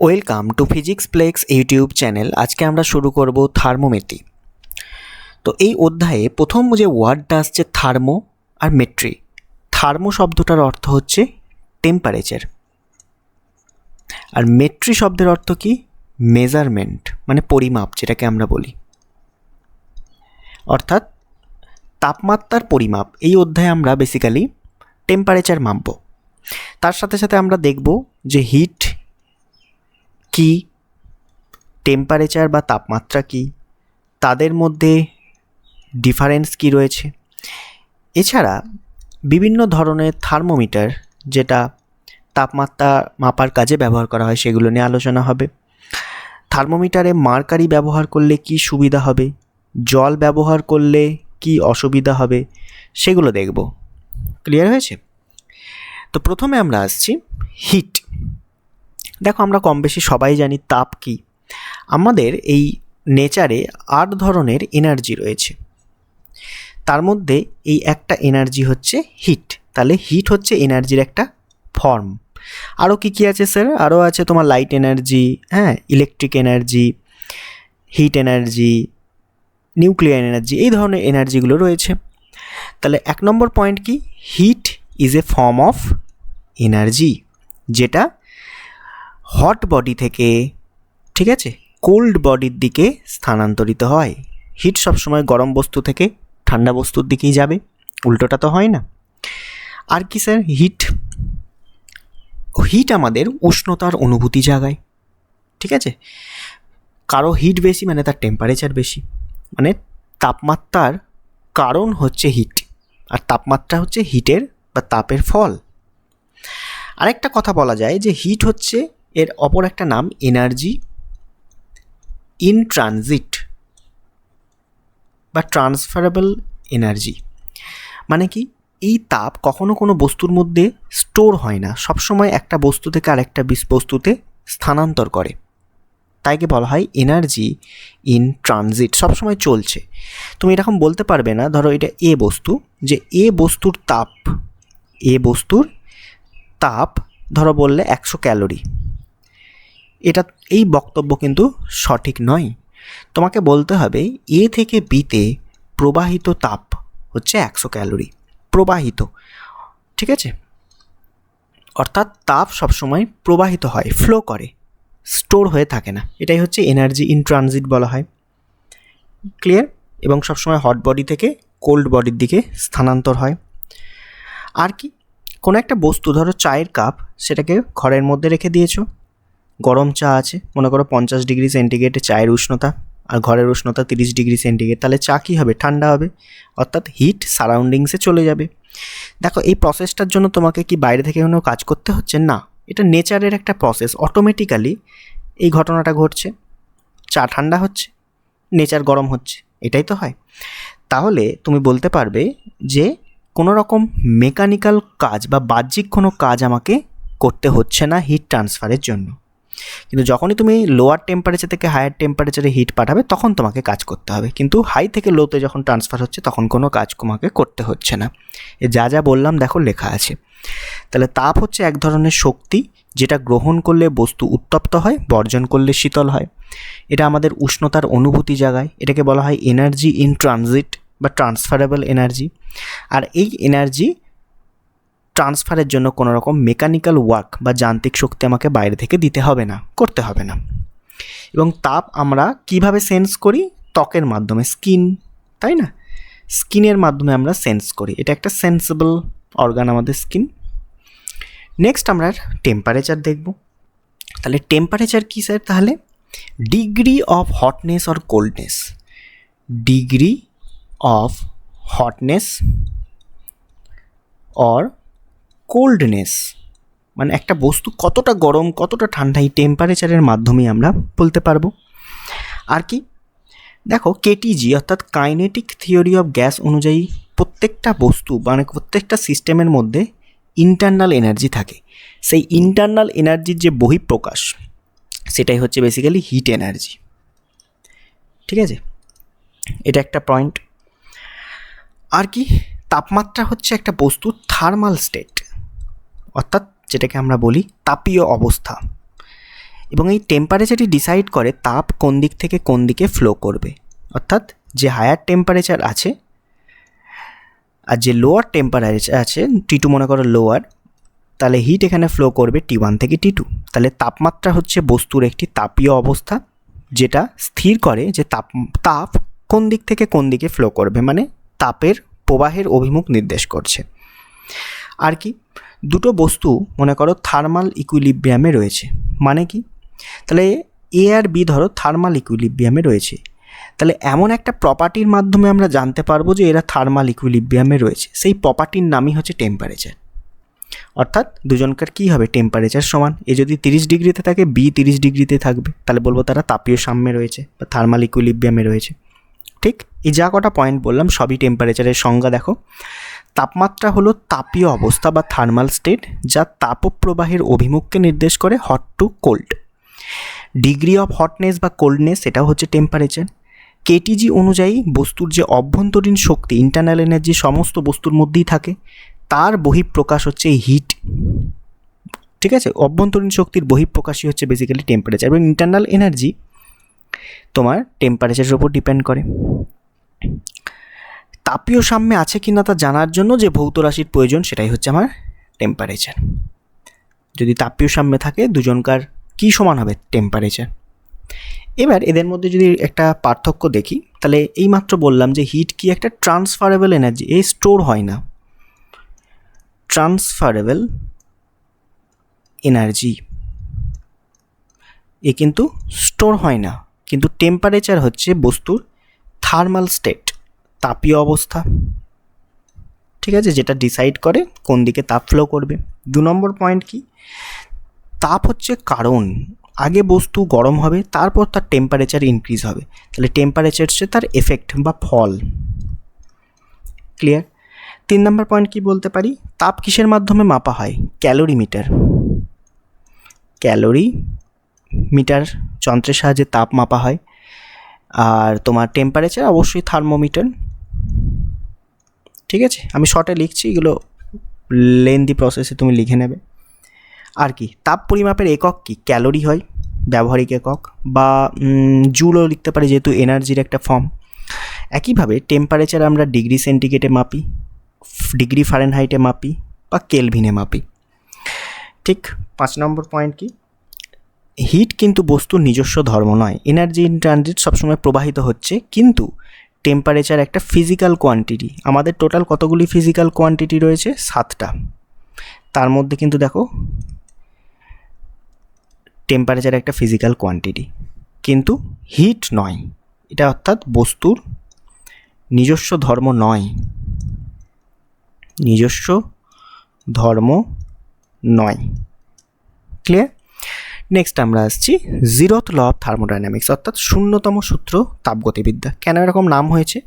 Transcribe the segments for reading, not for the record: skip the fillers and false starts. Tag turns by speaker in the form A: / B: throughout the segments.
A: Welcome to physics plex YouTube channel. আজকে আমরা শুরু করব থার্মোমেট্রি। তো এই অধ্যায়ে প্রথম যে ওয়ার্ডটা আসছে থার্মো আর মেট্রি। থার্মো শব্দটার অর্থ হচ্ছে টেম্পারেচার, আর মেট্রি শব্দের অর্থ কি? মেজারমেন্ট, মানে পরিমাপ, যেটাকে আমরা বলি, অর্থাৎ তাপমাত্রার পরিমাপ। এই অধ্যায়ে আমরা বেসিক্যালি টেম্পারেচার মাপব। তার সাথে সাথে আমরা দেখব যে হিট কি, টেম্পারেচার বা তাপমাত্রা কি, তাদের মধ্যে ডিফারেন্স কি রয়েছে। এছাড়া বিভিন্ন ধরনের থার্মোমিটার যেটা তাপমাত্রা মাপার কাজে ব্যবহার করা হয় সেগুলো নিয়ে আলোচনা হবে। থার্মোমিটারে মার্কারি ব্যবহার করলে কি সুবিধা হবে, জল ব্যবহার করলে কি অসুবিধা হবে, সেগুলো দেখব। ক্লিয়ার হয়েছে? তো প্রথমে আমরা আসছি হিট। দেখো, আমরা কম বেশি সবাই জানি তাপ কি। আমাদের এই নেচারে 8 ধরনের এনার্জি রয়েছে, তার মধ্যে এই একটা এনার্জি হচ্ছে হিট। তাহলে হিট হচ্ছে এনার্জির একটা ফর্ম। আরও কি আছে স্যার? আরও আছে তোমার light energy, electric energy, heat energy, nuclear energy, এই ধরনের এনার্জিগুলো রয়েছে। তাহলে 1 নম্বর পয়েন্ট কি? Heat is a form of energy, যেটা হট বডি থেকে, ঠিক আছে, কোল্ড বডির দিকে স্থানান্তরিত হয়। হিট সবসময় গরম বস্তু থেকে ঠান্ডা বস্তুর দিকেই যাবে, উল্টোটা তো হয় না। আর কি স্যার? হিট আমাদের উষ্ণতার অনুভূতি জাগায়, ঠিক আছে। কারো হিট বেশি মানে তার টেম্পারেচার বেশি, মানে তাপমাত্রার কারণ হচ্ছে হিট, আর তাপমাত্রা হচ্ছে হিটের বা তাপের ফল। আরেকটা কথা বলা যায় যে হিট হচ্ছে এর অপর একটা নাম এনার্জি ইন ট্রানজিট বা ট্রান্সফারেবল এনার্জি। মানে কি? এই তাপ কখনো কোনো বস্তুর মধ্যে স্টোর হয় না, সবসময় একটা বস্তু থেকে আরেকটা বস্তুতে স্থানান্তর করে, তাইকে বলা হয় এনার্জি ইন ট্রানজিট, সবসময় চলছে। তুমি এরকম বলতে পারবে না, ধরো এটা এ বস্তু, যে এ বস্তুর তাপ ধরো বললে 100 ক্যালোরি। এই বক্তব্য কিন্তু সঠিক নয়। তোমাকে বলতে হবে এ থেকে বিতে প্রবাহিত তাপ হচ্ছে 100 ক্যালোরি প্রবাহিত, ঠিক আছে। অর্থাৎ তাপ সবসময় প্রবাহিত হয়, ফ্লো করে, স্টোর হয়ে থাকে না। এটাই হচ্ছে এনার্জি ইন ট্রানজিট বলা হয়। ক্লিয়ার? এবং সবসময় হট বডি থেকে কোল্ড বডির দিকে স্থানান্তর হয়। আর কি? কোনো একটা বস্তু, ধরো চায়ের কাপ, সেটাকে ঘরের মধ্যে রেখে দিয়েছো, গরম চা আছে, মনে করো 50 ডিগ্রি সেন্টিগ্রেডে চায়ের উষ্ণতা, আর ঘরের উষ্ণতা 30 ডিগ্রি সেন্টিগ্রেড, তাহলে চা কী হবে? ঠান্ডা হবে, অর্থাৎ হিট সারাউন্ডিংসে চলে যাবে। দেখো, এই প্রসেসটার জন্য তোমাকে কি বাইরে থেকে কোনো কাজ করতে হচ্ছে? না, এটা নেচারের একটা প্রসেস, অটোমেটিক্যালি এই ঘটনাটা ঘটছে। চা ঠান্ডা হচ্ছে, নেচার গরম হচ্ছে, এটাই তো হয়। তাহলে তুমি বলতে পারবে যে কোনো রকম মেকানিক্যাল কাজ বা বাহ্যিক কোনো কাজ আমাকে করতে হচ্ছে না হিট ট্রান্সফারের জন্য। কিন্তু যখনই তুমি লোয়ার টেম্পারেচার থেকে হায়ার টেম্পারেচারে হিট পাঠাবে তখন তোমাকে কাজ করতে হবে, কিন্তু হাই থেকে লোতে যখন ট্রান্সফার হচ্ছে তখন কোনো কাজ তোমাকে করতে হচ্ছে না। যা যা বললাম দেখো লেখা আছে। তাহলে তাপ হচ্ছে এক ধরনের শক্তি, যেটা গ্রহণ করলে বস্তু উত্তপ্ত হয়, বর্জন করলে শীতল হয়। এটা আমাদের উষ্ণতার অনুভূতি জাগায়, এটাকে বলা হয় এনার্জি ইন ট্রানজিট বা ট্রান্সফারেবল এনার্জি। আর এই এনার্জি ট্রান্সফারের জন্য কোনো রকম মেকানিক্যাল ওয়ার্ক বা যান্ত্রিক শক্তি আমাকে বাইরে থেকে দিতে হবে না, করতে হবে না। এবং তাপ আমরা কিভাবে সেন্স করি? ত্বকের মাধ্যমে, স্কিন, তাই না? স্কিনের মাধ্যমে আমরা সেন্স করি, এটা একটা সেন্সেবল অর্গান আমাদের স্কিন। নেক্সট আমরা টেম্পারেচার দেখব। তাহলে টেম্পারেচার কী স্যার? তাহলে degree of hotness or coldness. Degree of hotness or coldness, মানে একটা বস্তু কতটা গরম কতটা ঠান্ডা, এই টেম্পারেচারের মাধ্যমেই আমরা বলতে পারবো। আর কি? দেখো, কেটিজি অর্থাৎ কাইনেটিক থিওরি অফ গ্যাস অনুযায়ী প্রত্যেকটা বস্তু মানে প্রত্যেকটা সিস্টেমের মধ্যে ইন্টারনাল এনার্জি থাকে। সেই ইন্টারনাল এনার্জির যে বহিঃপ্রকাশ, সেটাই হচ্ছে বেসিক্যালি হিট এনার্জি, ঠিক আছে। এটা একটা পয়েন্ট। আর কি? তাপমাত্রা হচ্ছে একটা বস্তুর থার্মাল স্টেট, অর্থাৎ যেটাকে আমরা বলি তাপীয় অবস্থা। এবং এই টেম্পারেচারই ডিসাইড করে তাপ কোন দিক থেকে কোন দিকে ফ্লো করবে। অর্থাৎ যে হায়ার টেম্পারেচার আছে আর যে লোয়ার টেম্পারেচার আছে, T2 মনে করো লোয়ার, তাহলে হিট এখানে ফ্লো করবে T1 থেকে T2। তাহলে তাপমাত্রা হচ্ছে বস্তুর একটি তাপীয় অবস্থা, যেটা স্থির করে যে তাপ কোন দিক থেকে কোন দিকে ফ্লো করবে, মানে তাপের প্রবাহের অভিমুখ নির্দেশ করছে। আর কি, দুটো বস্তু মনে করো থার্মাল ইকুইলিব্রিয়ামে রয়েছে, মানে কি, তাহলে এ আর বি ধরো থার্মাল ইকুইলিব্রিয়ামে রয়েছে, তাহলে এমন একটা প্রপার্টির মাধ্যমে আমরা জানতে পারবো যে এরা থার্মাল ইকুইলিব্রিয়ামে রয়েছে। সেই প্রপার্টির নামই হচ্ছে টেম্পারেচার। অর্থাৎ দুজনকার কী হবে, টেম্পারেচার সমান। এ যদি 30 ডিগ্রিতে থাকে, বি 30 ডিগ্রিতে থাকবে, তাহলে বলবো তারা তাপীয় সাম্যে রয়েছে বা থার্মাল ইকুইলিব্রিয়ামে রয়েছে। ঠিক, এই যা কটা পয়েন্ট বললাম সবই টেম্পারেচারের সংজ্ঞা। দেখো, তাপমাত্রা হলো তাপীয় অবস্থা বা থার্মাল স্টেট, যা তাপপ্রবাহের অভিমুখকে নির্দেশ করে, hot to cold. Degree of hotness বা কোল্ডনেস, এটাও হচ্ছে টেম্পারেচার। কেটিজি অনুযায়ী বস্তুর যে অভ্যন্তরীণ শক্তি, ইন্টারনাল এনার্জি সমস্ত বস্তুর মধ্যেই থাকে, তার বহিঃপ্রকাশ হচ্ছে হিট। ঠিক আছে, অভ্যন্তরীণ শক্তির বহিঃপ্রকাশই হচ্ছে বেসিক্যালি টেম্পারেচার, এবং ইন্টারনাল এনার্জি তোমার টেম্পারেচারের উপর ডিপেন্ড করে। তাপীয় সাম্যে আছে কি না তা জানার জন্য যে ভৌত রাশির প্রয়োজন, সেটাই হচ্ছে আমার টেম্পারেচার। যদি তাপীয় সাম্যে থাকে, দুজনকার কী সমান হবে, টেম্পারেচার। এবার এদের মধ্যে যদি একটা পার্থক্য দেখি, তাহলে এইমাত্র বললাম যে হিট কি একটা ট্রান্সফারেবল এনার্জি, এই স্টোর হয় না, ট্রান্সফারেবল এনার্জি এ কিন্তু স্টোর হয় না। কিন্তু টেম্পারেচার হচ্ছে বস্তুর থার্মাল স্টেট, তাপীয় অবস্থা। ঠিক আছে, যেটা ডিসাইড করে কোন দিকে তাপ ফ্লো করবে। 2 নম্বর পয়েন্ট কি, তাপ হচ্ছে কারণ। আগে বস্তু গরম হবে, তারপর তার টেম্পারেচার ইনক্রিজ হবে, তাহলে টেম্পারেচার হচ্ছে তার এফেক্ট বা ফল। ক্লিয়ার? 3 নম্বর পয়েন্ট কি বলতে পারি, তাপ কিসের মাধ্যমে মাপা হয়, ক্যালোরিমিটার। ক্যালোরিমিটার যন্ত্রের সাহায্যে তাপ মাপা হয়। আর তোমার টেম্পারেচার অবশ্যই থার্মোমিটার। ঠিক আছে, আমি শর্টে লিখছি, এগুলো লেন্দি প্রসেসে তুমি লিখে নেবে। আর কি, তাপ পরিমাপের একক কি, ক্যালোরি হয় ব্যবহারিক একক, বা জুলও লিখতে পারি যেহেতু এনার্জির একটা ফর্ম। একইভাবে টেম্পারেচার আমরা ডিগ্রি সেন্টিগ্রেডে মাপি, ডিগ্রি ফারেনহাইটে মাপি, বা কেলভিনে মাপি। ঠিক। 5 নম্বর পয়েন্ট কি, হিট কিন্তু বস্তুর নিজস্ব ধর্ম নয়। এনার্জি ইন ট্রানজিট সবসময় প্রবাহিত হচ্ছে, কিন্তু টেম্পারেচার একটা ফিজিক্যাল কোয়ান্টিটি। আমাদের টোটাল কতগুলি ফিজিক্যাল কোয়ান্টিটি রয়েছে, 7টা। তার মধ্যে কিন্তু দেখো টেম্পারেচার একটা ফিজিক্যাল কোয়ান্টিটি, কিন্তু হিট নয় এটা, অর্থাৎ বস্তুর নিজস্ব ধর্ম নয়, নিজস্ব ধর্ম নয়। ক্লিয়ার? নেক্সট আমরা আসছি 0th ল অফ থার্মোডাইনামিক্স, অর্থাৎ 0তম সূত্র তাপগতিবিদ্যা। কেন এরকম নাম হয়েছে,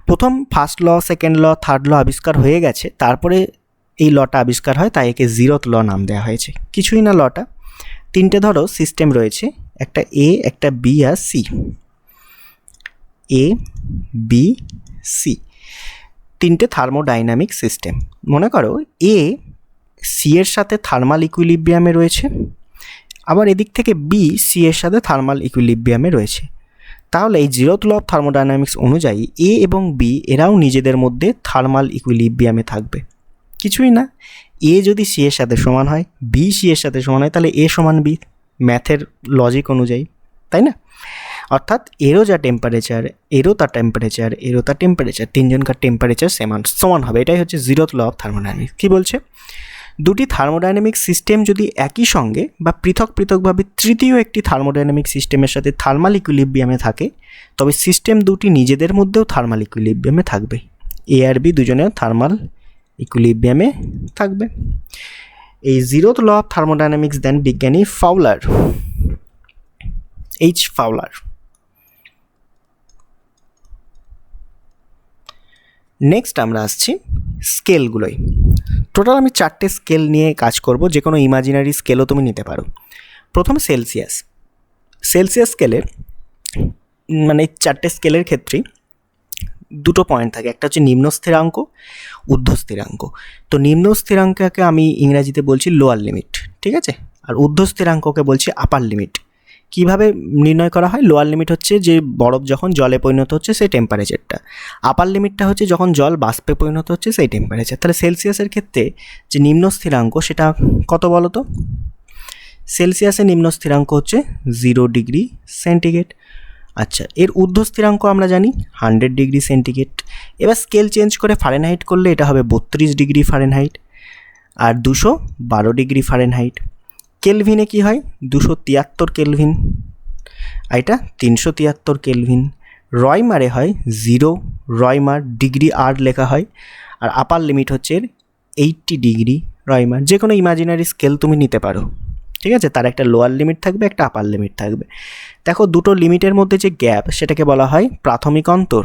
A: প্রথম first law, second law, third law আবিষ্কার হয়ে গেছে, তারপরে এই লটা আবিষ্কার হয়, তাই একে 0th ল নাম দেওয়া হয়েছে। কিছুই না, লটা 3টে ধরো সিস্টেম রয়েছে, একটা এ, একটা বি আর সি। এ, বি, সি 3টে থার্মোডাইনামিক সিস্টেম। মনে করো এ সি এর সাথে থার্মাল ইকুইলিব্রিয়ামে রয়েছে, আবার এদিক থেকে বি সি এর সাথে থার্মাল ইকুইলিব্রিয়ামে রয়েছে। তাহলে এই 0th ল অফ থার্মোডাইনামিক্স অনুযায়ী এ এবং বি এরাও নিজেদের মধ্যে থার্মাল ইকুইলিব্রিয়ামে থাকবে। কিছুই না, এ যদি সি এর সাথে সমান হয়, বি সি এর সাথে সমান হয়, তাহলে এ সমান বি, ম্যাথের লজিক অনুযায়ী, তাই না? অর্থাৎ এরও যা টেম্পারেচার, এরও তার টেম্পারেচার, এরও তার টেম্পারেচার, তিনজনকার টেম্পারেচার সমান হবে। এটাই হচ্ছে 0th ল অফ থার্মোডাইনামিক্স। কী বলছে, দুটি থার্মোডাইনামিক সিস্টেম যদি একই সঙ্গে বা পৃথক পৃথকভাবে তৃতীয় একটি থার্মোডাইনামিক সিস্টেমের সাথে থার্মাল ইকুইলিব্রিয়ামে থাকে, তবে সিস্টেম দুটি নিজেদের মধ্যেও থার্মাল ইকুইলিব্রিয়ামে থাকবে। এ আর বি দুজনেও থার্মাল ইকুইলিব্রিয়ামে থাকবে। এই 0th ল অফ থার্মোডাইনামিক্স দেন বিজ্ঞানী ফাউলার, এইচ ফাউলার। নেক্সট আমরা আসছি স্কেলগুলোই। টোটাল আমি 4টে স্কেল নিয়ে কাজ করব, যে কোনো ইমাজিনারি স্কেলও তুমি নিতে পারো। প্রথমে সেলসিয়াস। সেলসিয়াস স্কেলের মানে 4টে স্কেলের ক্ষেত্রেই 2টো পয়েন্ট থাকে, একটা হচ্ছে নিম্ন স্থিরাঙ্ক, ঊর্ধ্ব স্থিরাঙ্ক। তো নিম্ন স্থিরাঙ্ককে আমি ইংরাজিতে বলছি লোয়ার লিমিট, ঠিক আছে? আর ঊর্ধ্ব স্থিরাঙ্ককে বলছি আপার লিমিট। কিভাবে নির্ণয় করা হয়? লোয়ার লিমিট হচ্ছে যে বরফ যখন জলে পরিণত হচ্ছে সেই টেম্পারেচারটা, আপার লিমিটটা হচ্ছে যখন জল বাষ্পে পরিণত হচ্ছে সেই টেম্পারেচার। তাহলে সেলসিয়াসের ক্ষেত্রে যে নিম্ন স্থিরাঙ্ক সেটা কত বলো তো? সেলসিয়াসের নিম্ন স্থিরাঙ্ক হচ্ছে 0 ডিগ্রি সেন্টিগ্রেড। আচ্ছা, এর ঊর্ধ্ব স্থিরাঙ্ক আমরা জানি 100 ডিগ্রি সেন্টিগ্রেড। এবার স্কেল চেঞ্জ করে ফারেনহাইট করলে এটা হবে 32 ডিগ্রি ফারেনহাইট আর 212 ডিগ্রি ফারেনহাইট। কেলভিনে কি হয়? 273 কেলভিন, আর এটা 373 কেলভিন। রয়মারে হয় 0, রয়মার ডিগ্রি আর লেখা হয়, আর আপার লিমিট হচ্ছে এর 80 ডিগ্রি রয়মার। যে কোনো ইমাজিনারি স্কেল তুমি নিতে পারো, ঠিক আছে? তার একটা লোয়ার লিমিট থাকবে, একটা আপার লিমিট থাকবে। দেখো দুটো লিমিটের মধ্যে যে গ্যাপ সেটাকে বলা হয় প্রাথমিক অন্তর।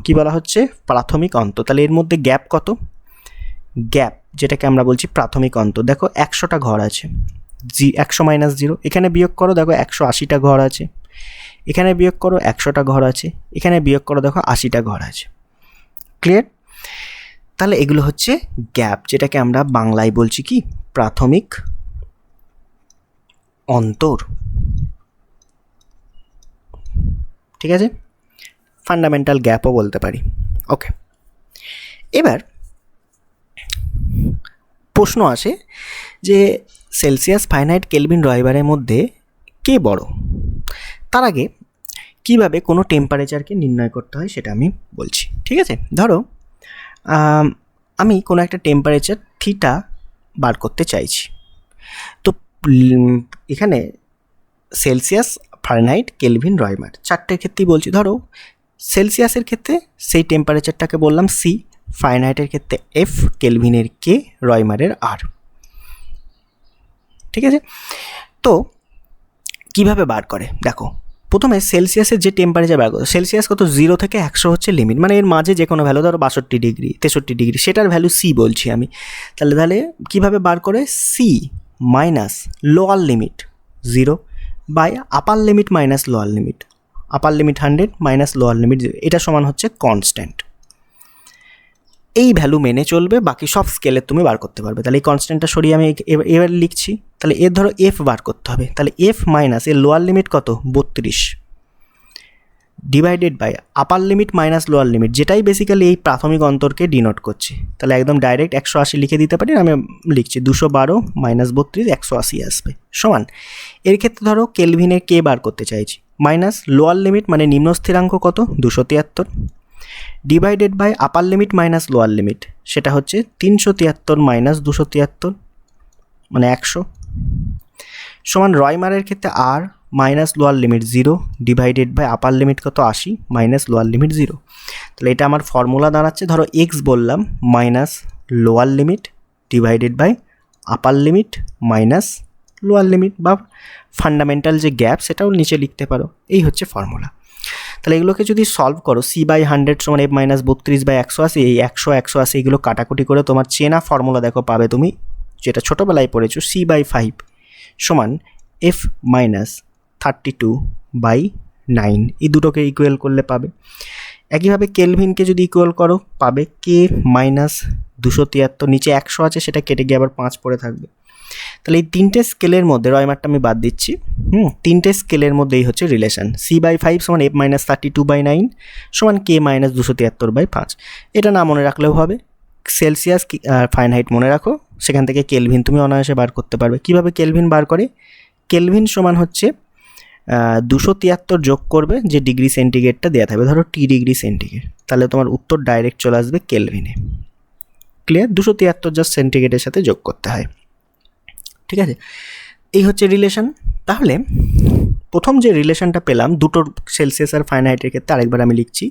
A: কি বলা হচ্ছে? প্রাথমিক অন্তর। তাহলে এর মধ্যে গ্যাপ কত? গ্যাপ যেটাকে আমরা বলছি প্রাথমিক অন্তর। দেখো 100টা ঘর আছে, 100 মাইনাস 0, এখানে বিয়োগ করো, দেখো 180টা ঘর আছে, এখানে বিয়োগ করো 100টা ঘর আছে, এখানে বিয়োগ করো, দেখো 80টা ঘর আছে। ক্লিয়ার? তাহলে এগুলো হচ্ছে গ্যাপ, যেটাকে আমরা বাংলায় বলছি কি? প্রাথমিক অন্তর। ঠিক আছে? ফান্ডামেন্টাল গ্যাপও বলতে পারি। ওকে, এবার প্রশ্ন আসে যে সেলসিয়াস, ফারেনহাইট, কেলভিন, রয়মারের মধ্যে কে বড়? তার আগে কিভাবে কোনো টেম্পারেচারকে নির্ণয় করতে হয় সেটা আমি বলছি। ঠিক আছে? ধরো আমি কোনো একটা টেম্পারেচার থিটা বার করতে চাইছি। তো এখানে সেলসিয়াস, ফারেনহাইট, কেলভিন, রয়মার চারটের ক্ষেত্রেই বলছি। ধরো সেলসিয়াসের ক্ষেত্রে সেই টেম্পারেচারটাকে বললাম সি, ফারেনহাইটের ক্ষেত্রে এফ, কেলভিনের কে, রয়মারের আর। ঠিক আছে? তো কিভাবে বার করে? দেখো প্রথমে সেলসিয়াসের যে টেম্পারেচার বার করো, সেলসিয়াস কত? 0 থেকে 100 হচ্ছে লিমিট, মানে এর মাঝে যে কোনো ভ্যালু, ধরো 62 ডিগ্রি, 63 ডিগ্রি, সেটার ভ্যালু সি বলছি আমি। তাহলে কীভাবে বার করে? C minus lower limit 0 by upper limit minus lower limit. Upper limit 100 minus lower limit 0, এটা সমান হচ্ছে কনস্ট্যান্ট। এই ভ্যালু মেনে চলবে, বাকি সব স্কেলের তুমি বার করতে পারবে। তাহলে এই কনস্ট্যান্টটা সরিয়ে আমি এবার লিখছি। তাহলে এর ধরো এফ বার করতে হবে, তাহলে এফ মাইনাস এর লোয়ার লিমিট কত? 32 divided by upper limit minus lower limit, যেটাই বেসিক্যালি এই প্রাথমিক অন্তরকে ডিনোট করছে। তাহলে একদম ডাইরেক্ট 180 লিখে দিতে পারি, আমি লিখছি 212 মাইনাস 32, 180 আসবে সমান। এর ক্ষেত্রে ধরো কেলভিনের কে বার করতে চাইছি, মাইনাস লোয়ার লিমিট মানে নিম্ন স্থিরাঙ্ক কত? 273 divided by upper limit minus lower limit, সেটা হচ্ছে 373 মাইনাস 273 মানে 100 সমান। রয়মারের ক্ষেত্রে আর minus lower limit 0 divided by upper limit কত? 80 মাইনাস লোয়ার লিমিট 0। তাহলে এটা আমার ফর্মুলা দাঁড়াচ্ছে, ধরো এক্স বললাম minus lower limit divided by upper limit minus lower limit, বা ফান্ডামেন্টাল যে গ্যাপ সেটাও নিচে লিখতে পারো। এই হচ্ছে ফর্মুলা। তাহলে এগুলোকে যদি সলভ করো, সি বাই 100 সমান এফ মাইনাস 32 বাই 180, এই 100 180 এগুলো কাটাকুটি করে তোমার চেনা ফর্মুলা দেখো পাবে তুমি, যেটা ছোটোবেলায় পড়েছো, সি বাই 5 সমান এফ মাইনাস 32 বাই 9, এই দুটোকে ইকুয়াল করলে পাবে। একইভাবে কেলভিনকে যদি ইকুয়াল করো পাবে কে মাইনাস 273, নিচে 100 আছে সেটা কেটে গিয়ে আবার 5 পড়ে থাকবে। তাহলে এই তিনটে স্কেলের মধ্যে, রয়মারটা আমি বাদ দিচ্ছি, তিনটে স্কেলের মধ্যে এই হচ্ছে রিলেশন, সি বাই 5 সমান এফ মাইনাস 32 বাই 9 সমান কে মাইনাস 273 বাই 5। এটা না মনে রাখলেও হবে, সেলসিয়াস ফারেনহাইট মনে রাখো, সেখান থেকে কেলভিন তুমি অনায়াসে বার করতে পারবে। কীভাবে কেলভিন বার করে? কেলভিন সমান হচ্ছে 273 যোগ করবে যে ডিগ্রি সেন্টিগ্রেডটা দেওয়া থাকবে, ধরো টি ডিগ্রি সেন্টিগ্রেড, তাহলে তোমার উত্তর ডাইরেক্ট চলে আসবে কেলভিনে। ক্লিয়ার? 273 জাস্ট সেন্টিগ্রেডের সাথে যোগ করতে হয়। ঠিক আছে? এই হচ্ছে রিলেশন। তাহলে প্রথম যে রিলেশনটা পেলাম দুটোর, সেলসিয়াস আর ফারেনহাইটের ক্ষেত্রে, আরেকবার আমি লিখছি,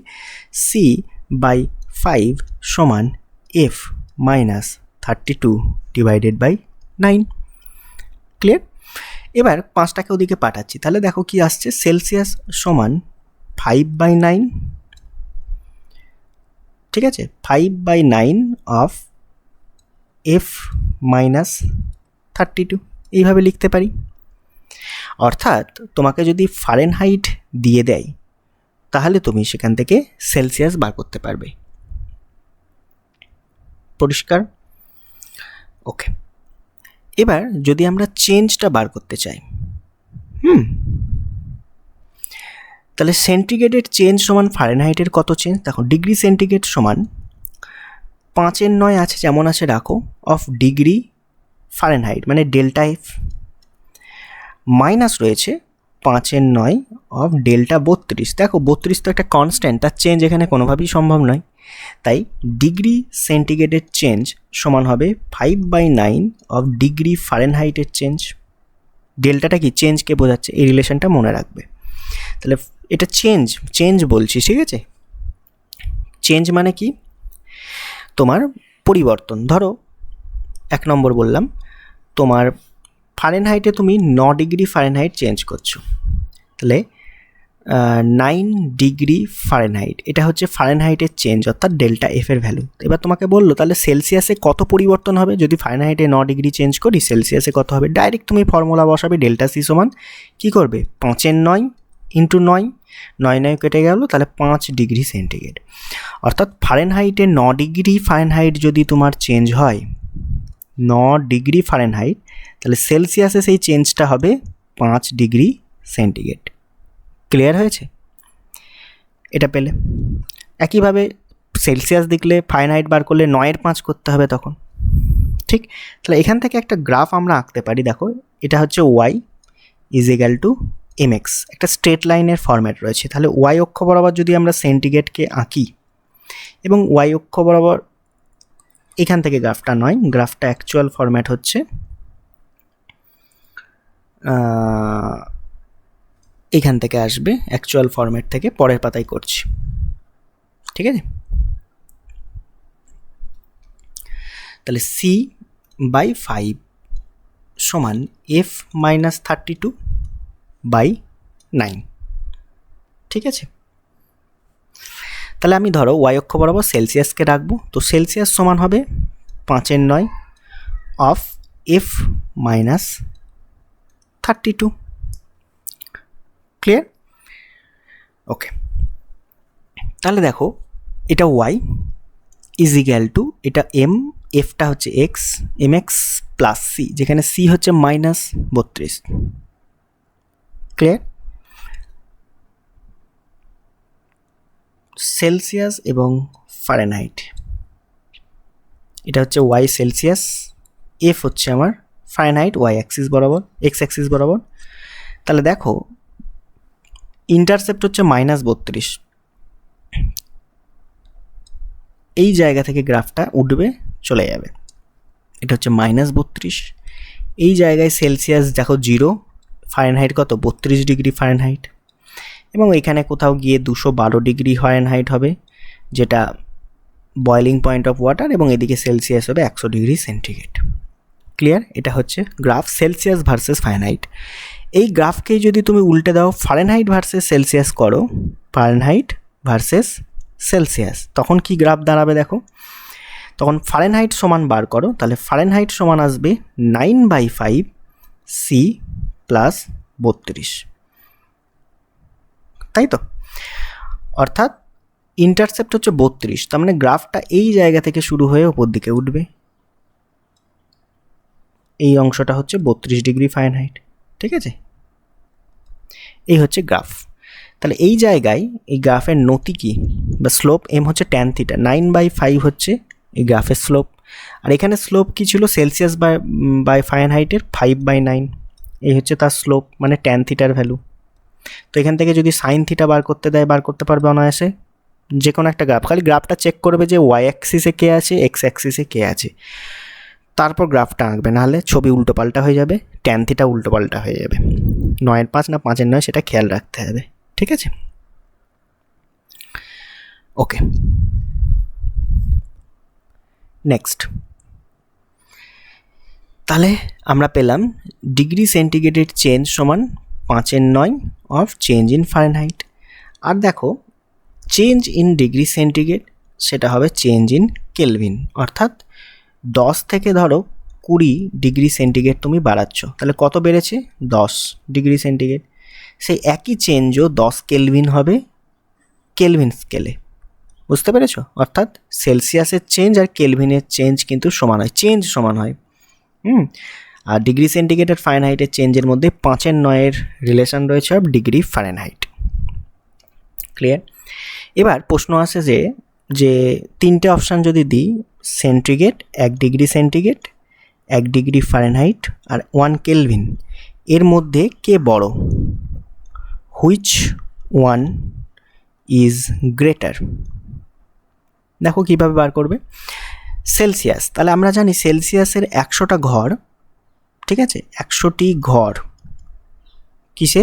A: সি বাই 5 সমান F minus 32 divided by 9। Clear? এবার 5টাকে ওদিকে পাঠাচ্ছি, তাহলে দেখো কি আসছে, সেলসিয়াস সমান 5 বাই 9। ঠিক আছে? 5 বাই 9 অফ এফ মাইনাস 32, এইভাবে লিখতে পারি। অর্থাৎ তোমাকে যদি ফারেনহাইট দিয়ে দেয় তাহলে তুমি সেখান থেকে সেলসিয়াস বার করতে পারবে। পরিষ্কার? ওকে, এবার যদি আমরা চেঞ্জটা বার করতে চাই, তাহলে সেন্টিগ্রেডের চেঞ্জ সমান ফারেনহাইটের কত চেঞ্জ? দেখো ডিগ্রি সেন্টিগ্রেড সমান 5/9 আছে যেমন আছে রাখো অফ ডিগ্রি ফারেনহাইট মানে ডেল্টা এফ, মাইনাস রয়েছে 5/9 অফ ডেল্টা 32। দেখো 32 তো একটা কনস্ট্যান্ট, তার চেঞ্জ এখানে কোনোভাবেই সম্ভব নয়, তাই ডিগ্রি সেন্টিগ্রেডের চেঞ্জ সমান হবে 5/9 অফ ডিগ্রি ফারেনহাইটের চেঞ্জ। ডেল্টাটা কি? চেঞ্জকে বোঝাচ্ছে, এই রিলেশনটা মনে রাখবে। তাহলে এটা চেঞ্জ বলছি, ঠিক আছে? চেঞ্জ মানে কি? তোমার পরিবর্তন। ধরো 1 নম্বর বললাম, তোমার ফারেনহাইটে তুমি 9 ডিগ্রি ফারেনহাইট চেঞ্জ করছো, তাহলে 9 ডিগ্রি ফারেনহাইট, এটা হচ্ছে ফারেনহাইটের চেঞ্জ অর্থাৎ ডেল্টা এফ এর ভ্যালু। এবার তোমাকে বললো তাহলে সেলসিয়াসে কত পরিবর্তন হবে যদি ফারেনহাইটে 9 ডিগ্রি চেঞ্জ করি, সেলসিয়াসে কত হবে? ডাইরেক্ট তুমি ফর্মুলা বসাবে, ডেল্টা সি সমান কী করবে? 5/9 ইন্টু 9, 9 কেটে গেল, তাহলে 5 ডিগ্রি সেন্টিগ্রেড। অর্থাৎ ফারেনহাইটে 9 ডিগ্রি ফারেনহাইট যদি তোমার চেঞ্জ হয়, 9 ডিগ্রি ফারেনহাইট, তাহলে সেলসিয়াসে সেই চেঞ্জটা হবে 5 ডিগ্রি সেন্টিগ্রেড। ক্লিয়ার হয়েছে? এটা পেলে একইভাবে সেলসিয়াস দেখলে ফারেনহাইট বার করলে 9/5 করতে হবে তখন, ঠিক? তাহলে এখান থেকে একটা গ্রাফ আমরা আঁকতে পারি। দেখো এটা হচ্ছে Y is equal to M X, একটা স্ট্রেট লাইনের ফরম্যাট রয়েছে। তাহলে ওয়াই অক্ষ বরাবর যদি আমরা সেন্টিগ্রেডকে আঁকি এবং ওয়াই অক্ষ বরাবর এখান থেকে গ্রাফটা নয়, গ্রাফটা অ্যাকচুয়াল ফরম্যাট হচ্ছে এখান থেকে আসবে, অ্যাকচুয়াল ফরম্যাট থেকে পরের পাতায় করছি, ঠিক আছে? তাহলে সি বাই 5 সমান এফ মাইনাস 32/9, ঠিক আছে? তাহলে আমি ধরো ওয়াই অক্ষ বরাবর সেলসিয়াসকে রাখবো, তো সেলসিয়াস সমান হবে 5/9 of F minus 32। Clear? Okay, তাহলে দেখো এটা ওয়াই ইজ ইকুয়াল টু এটা এম, এফটা হচ্ছে X, M X plus C, যেখানে সি হচ্ছে -32। ক্লিয়ার? সেলসিয়াস এবং ফারেনহাইট, এটা হচ্ছে ওয়াই সেলসিয়াস, এফ হচ্ছে আমার ফারেনহাইট, ওয়াই অ্যাক্সিস বরাবর, এক্স অ্যাক্সিস বরাবর। তাহলে দেখো ইন্টারসেপ্ট হচ্ছে -32, এই জায়গা থেকে গ্রাফটা উঠবে চলে যাবে, এটা হচ্ছে -32। এই জায়গায় সেলসিয়াস দেখো 0, ফারেনহাইট কত? 32 ডিগ্রি ফারেনহাইট, এবং এখানে কোথাও গিয়ে 212 ডিগ্রি ফারেনহাইট হবে, যেটা বয়েলিং পয়েন্ট অফ ওয়াটার, এবং এদিকে সেলসিয়াস হবে 100 ডিগ্রি সেন্টিগ্রেড। ক্লিয়ার? এটা হচ্ছে গ্রাফ সেলসিয়াস ভার্সেস ফারেনহাইট। এই গ্রাফকেই যদি তুমি উল্টে দাও, ফারেনহাইট ভার্সেস সেলসিয়াস করো, ফারেনহাইট ভার্সেস সেলসিয়াস, তখন কি গ্রাফ দাঁড়াবে দেখো? তখন ফারেনহাইট সমান বার করো, তাহলে ফারেনহাইট সমান আসবে 9/5 সি প্লাস 32, তাই তো? অর্থাৎ ইন্টারসেপ্ট হচ্ছে 32, তার মানে গ্রাফটা এই জায়গা থেকে শুরু হয়ে ওপর দিকে উঠবে, এই অংশটা হচ্ছে 32 ডিগ্রি ফারেনহাইট, ঠিক আছে? এই হচ্ছে গ্রাফ। তাহলে এই জায়গায় এই গ্রাফের নতি কি বা স্লোপ, এম হচ্ছে ট্যান থিটা, 9/5 হচ্ছে এই গ্রাফের স্লোপ, আর এখানে স্লোপ কি ছিল? সেলসিয়াস বাই ফারেনহাইটের 5/9, এই হচ্ছে তার স্লোপ, মানে ট্যান থিটার ভ্যালু। তো এখান থেকে যদি সাইন থিটা বার করতে দেয়, বার করতে পারবে অনায়াসে, যে কোনো একটা গ্রাফ, খালি গ্রাফটা চেক করবে যে ওয়াই অ্যাক্সিসে কে আছে, এক্স অ্যাক্সিসে কে আছে, তারপর গ্রাফটা আঁকবে, নাহলে ছবি উল্টোপাল্টা হয়ে যাবে, ট্যান থিটা উল্টোপাল্টা হয়ে যাবে, 9/5 না 5/9 সেটা খেয়াল রাখতে হবে, ঠিক আছে? ওকে, নেক্সট। তাহলে আমরা পেলাম ডিগ্রি সেন্টিগ্রেডের চেঞ্জ সমান 5/9 অফ চেঞ্জ ইন ফারেনহাইট। আর দেখো চেঞ্জ ইন ডিগ্রি সেন্টিগ্রেড সেটা হবে চেঞ্জ ইন কেলভিন, অর্থাৎ 10 থেকে ধরো 20 ডিগ্রি সেন্টিগ্রেড তুমি বাড়াচ্ছ, তাহলে কত বেড়েছে? 10 ডিগ্রি সেন্টিগ্রেড। সেই একই চেঞ্জও 10 কেলভিন হবে কেলভিন স্কেলে, বুঝতে পেরেছ? অর্থাৎ সেলসিয়াসের চেঞ্জ আর কেলভিনের চেঞ্জ কিন্তু সমান হয়, চেঞ্জ সমান হয়। আর ডিগ্রি সেন্টিগ্রেড আর ফারেনহাইটের চেঞ্জের মধ্যে 5-9 রিলেশন রয়েছে অফ ডিগ্রি ফারেনহাইট। ক্লিয়ার? এবার প্রশ্ন আসে যে 3টে অপশান যদি দিই, centigrade, 1 degree centigrade, 1 degree Fahrenheit আর 1 কেলভিন, এর মধ্যে কে বড়? Which one is greater? দেখো কীভাবে বার করবে। সেলসিয়াস, তাহলে আমরা জানি সেলসিয়াসের 100টা ঘর, ঠিক আছে, 100টি ঘর কিসে?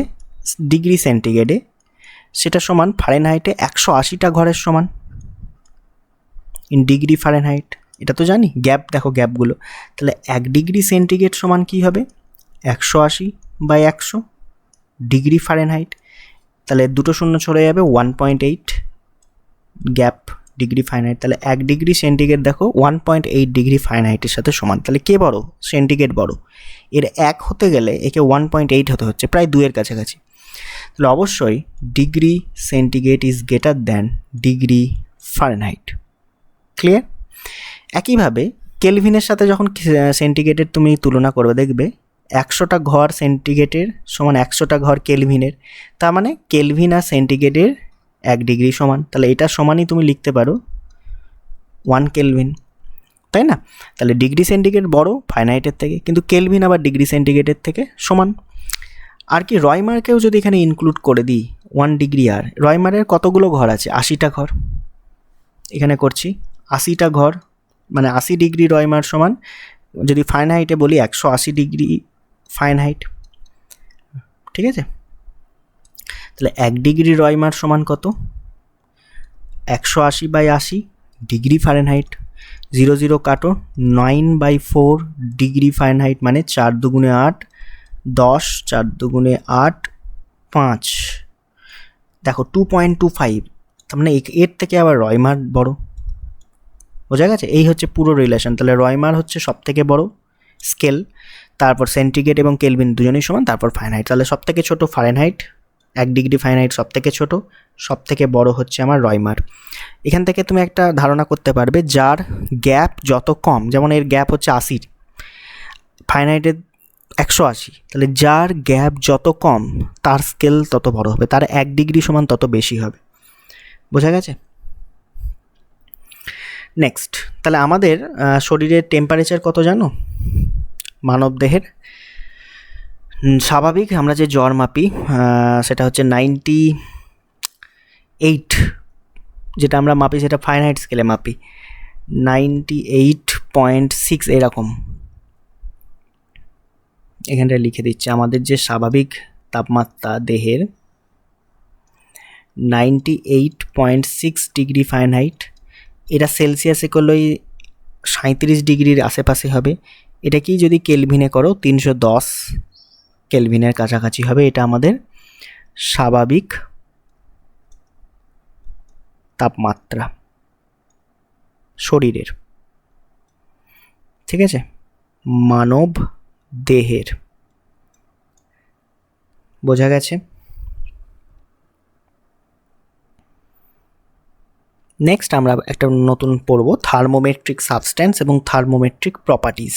A: ডিগ্রি সেন্টিগ্রেডে, সেটা সমান ফারেনহাইটে 180টা ঘরের সমান ইন ডিগ্রি ফারেনহাইট। এটা তো জানি, গ্যাপ দেখো গ্যাপগুলো। তাহলে 1 ডিগ্রি সেন্টিগ্রেড সমান কী হবে? 180/100 ডিগ্রি ফারেনহাইট। তাহলে 2 শূন্য চলে যাবে, 1.8 গ্যাপ ডিগ্রি ফারেনহাইট। তাহলে 1 ডিগ্রি সেন্টিগ্রেড দেখো 1.8 ডিগ্রি ফারেনহাইটের সাথে সমান। তাহলে কে বড়? সেন্টিগ্রেড বড়। এর 1 হতে গেলে একে 1.8 হতে হচ্ছে, প্রায় 2-এর কাছাকাছি। তাহলে অবশ্যই degree centigrade is greater than degree Fahrenheit. Clear? একইভাবে কেলভিনের সাথে যখন সেন্টিগ্রেডের তুমি তুলনা করবে, দেখবে 100টা ঘর সেন্টিগ্রেডের সমান 100টা ঘর কেলভিনের। তার মানে কেলভিন আর সেন্টিগ্রেডের 1 ডিগ্রি সমান। তাহলে এটা সমানই তুমি লিখতে পারো 1 কেলভিন, তাই না? তাহলে ডিগ্রি সেন্টিগ্রেড বড় ফারেনহাইটের থেকে, কিন্তু কেলভিন আবার ডিগ্রি সেন্টিগ্রেডের থেকে সমান। আর কি রয়মারকেও যদি এখানে ইনক্লুড করে দিই 1 ডিগ্রি, আর রয়মারের কতগুলো ঘর আছে? 80টা ঘর। এখানে করছি 80টা ঘর, মানে 80 ডিগ্রি রয়মার সমান, যদি ফারেনহাইটে বলি 180 ডিগ্রি ফারেনহাইট, ঠিক আছে? তাহলে 1 ডিগ্রি রয়মার সমান কত? 180/80 ডিগ্রি ফারেনহাইট। 0 0 কাটো, 9/4 ডিগ্রি ফারেনহাইট, মানে 4 দুগুণে 8, 10, 4 দুগুণে 8, 5, দেখো 2.25। তার মানে এর থেকে আবার রয়মার বড়। বোঝা গেছে? এই হচ্ছে পুরো রিলেশন। তাহলে রয়মার হচ্ছে সব থেকে বড় স্কেল, তারপর সেন্টিগ্রেড এবং কেলভিন দুজনেই সমান, তারপর ফারেনহাইট। তাহলে সব থেকে ছোটো ফারেনহাইট, 1 ডিগ্রি ফারেনহাইট সব থেকে ছোটো, সব থেকে বড় হচ্ছে আমার রয়মার। এখান থেকে তুমি একটা ধারণা করতে পারবে, যার গ্যাপ যত কম, যেমন এর গ্যাপ হচ্ছে 80, ফারেনহাইটের 180, তাহলে যার গ্যাপ যত কম তার স্কেল তত বড় হবে, তার 1 ডিগ্রি সমান তত বেশি হবে। বোঝা গেছে? নেক্সট, তাহলে আমাদের শরীরের টেম্পারেচার কত জানো? মানবদেহের স্বাভাবিক আমরা যে জ্বর মাপি সেটা হচ্ছে 98, যেটা আমরা মাপি সেটা ফারেনহাইট স্কেলে মাপি 98.6 এরকম। এখানটা লিখে দিচ্ছি, আমাদের যে স্বাভাবিক তাপমাত্রা দেহের 98.6 ডিগ্রি ফারেনহাইট। এটা সেলসিয়াসে করলেই 37 ডিগ্রির আশেপাশে হবে। এটাকেই যদি কেলভিনে করো 310 কেলভিনের কাছাকাছি হবে। এটা আমাদের স্বাভাবিক তাপমাত্রা শরীরের, ঠিক আছে, মানব দেহের। বোঝা গেছে? নেক্সট আমরা একটা নতুন পড়ব, থার্মোমেট্রিক সাবস্ট্যান্স এবং থার্মোমেট্রিক প্রপার্টিজ।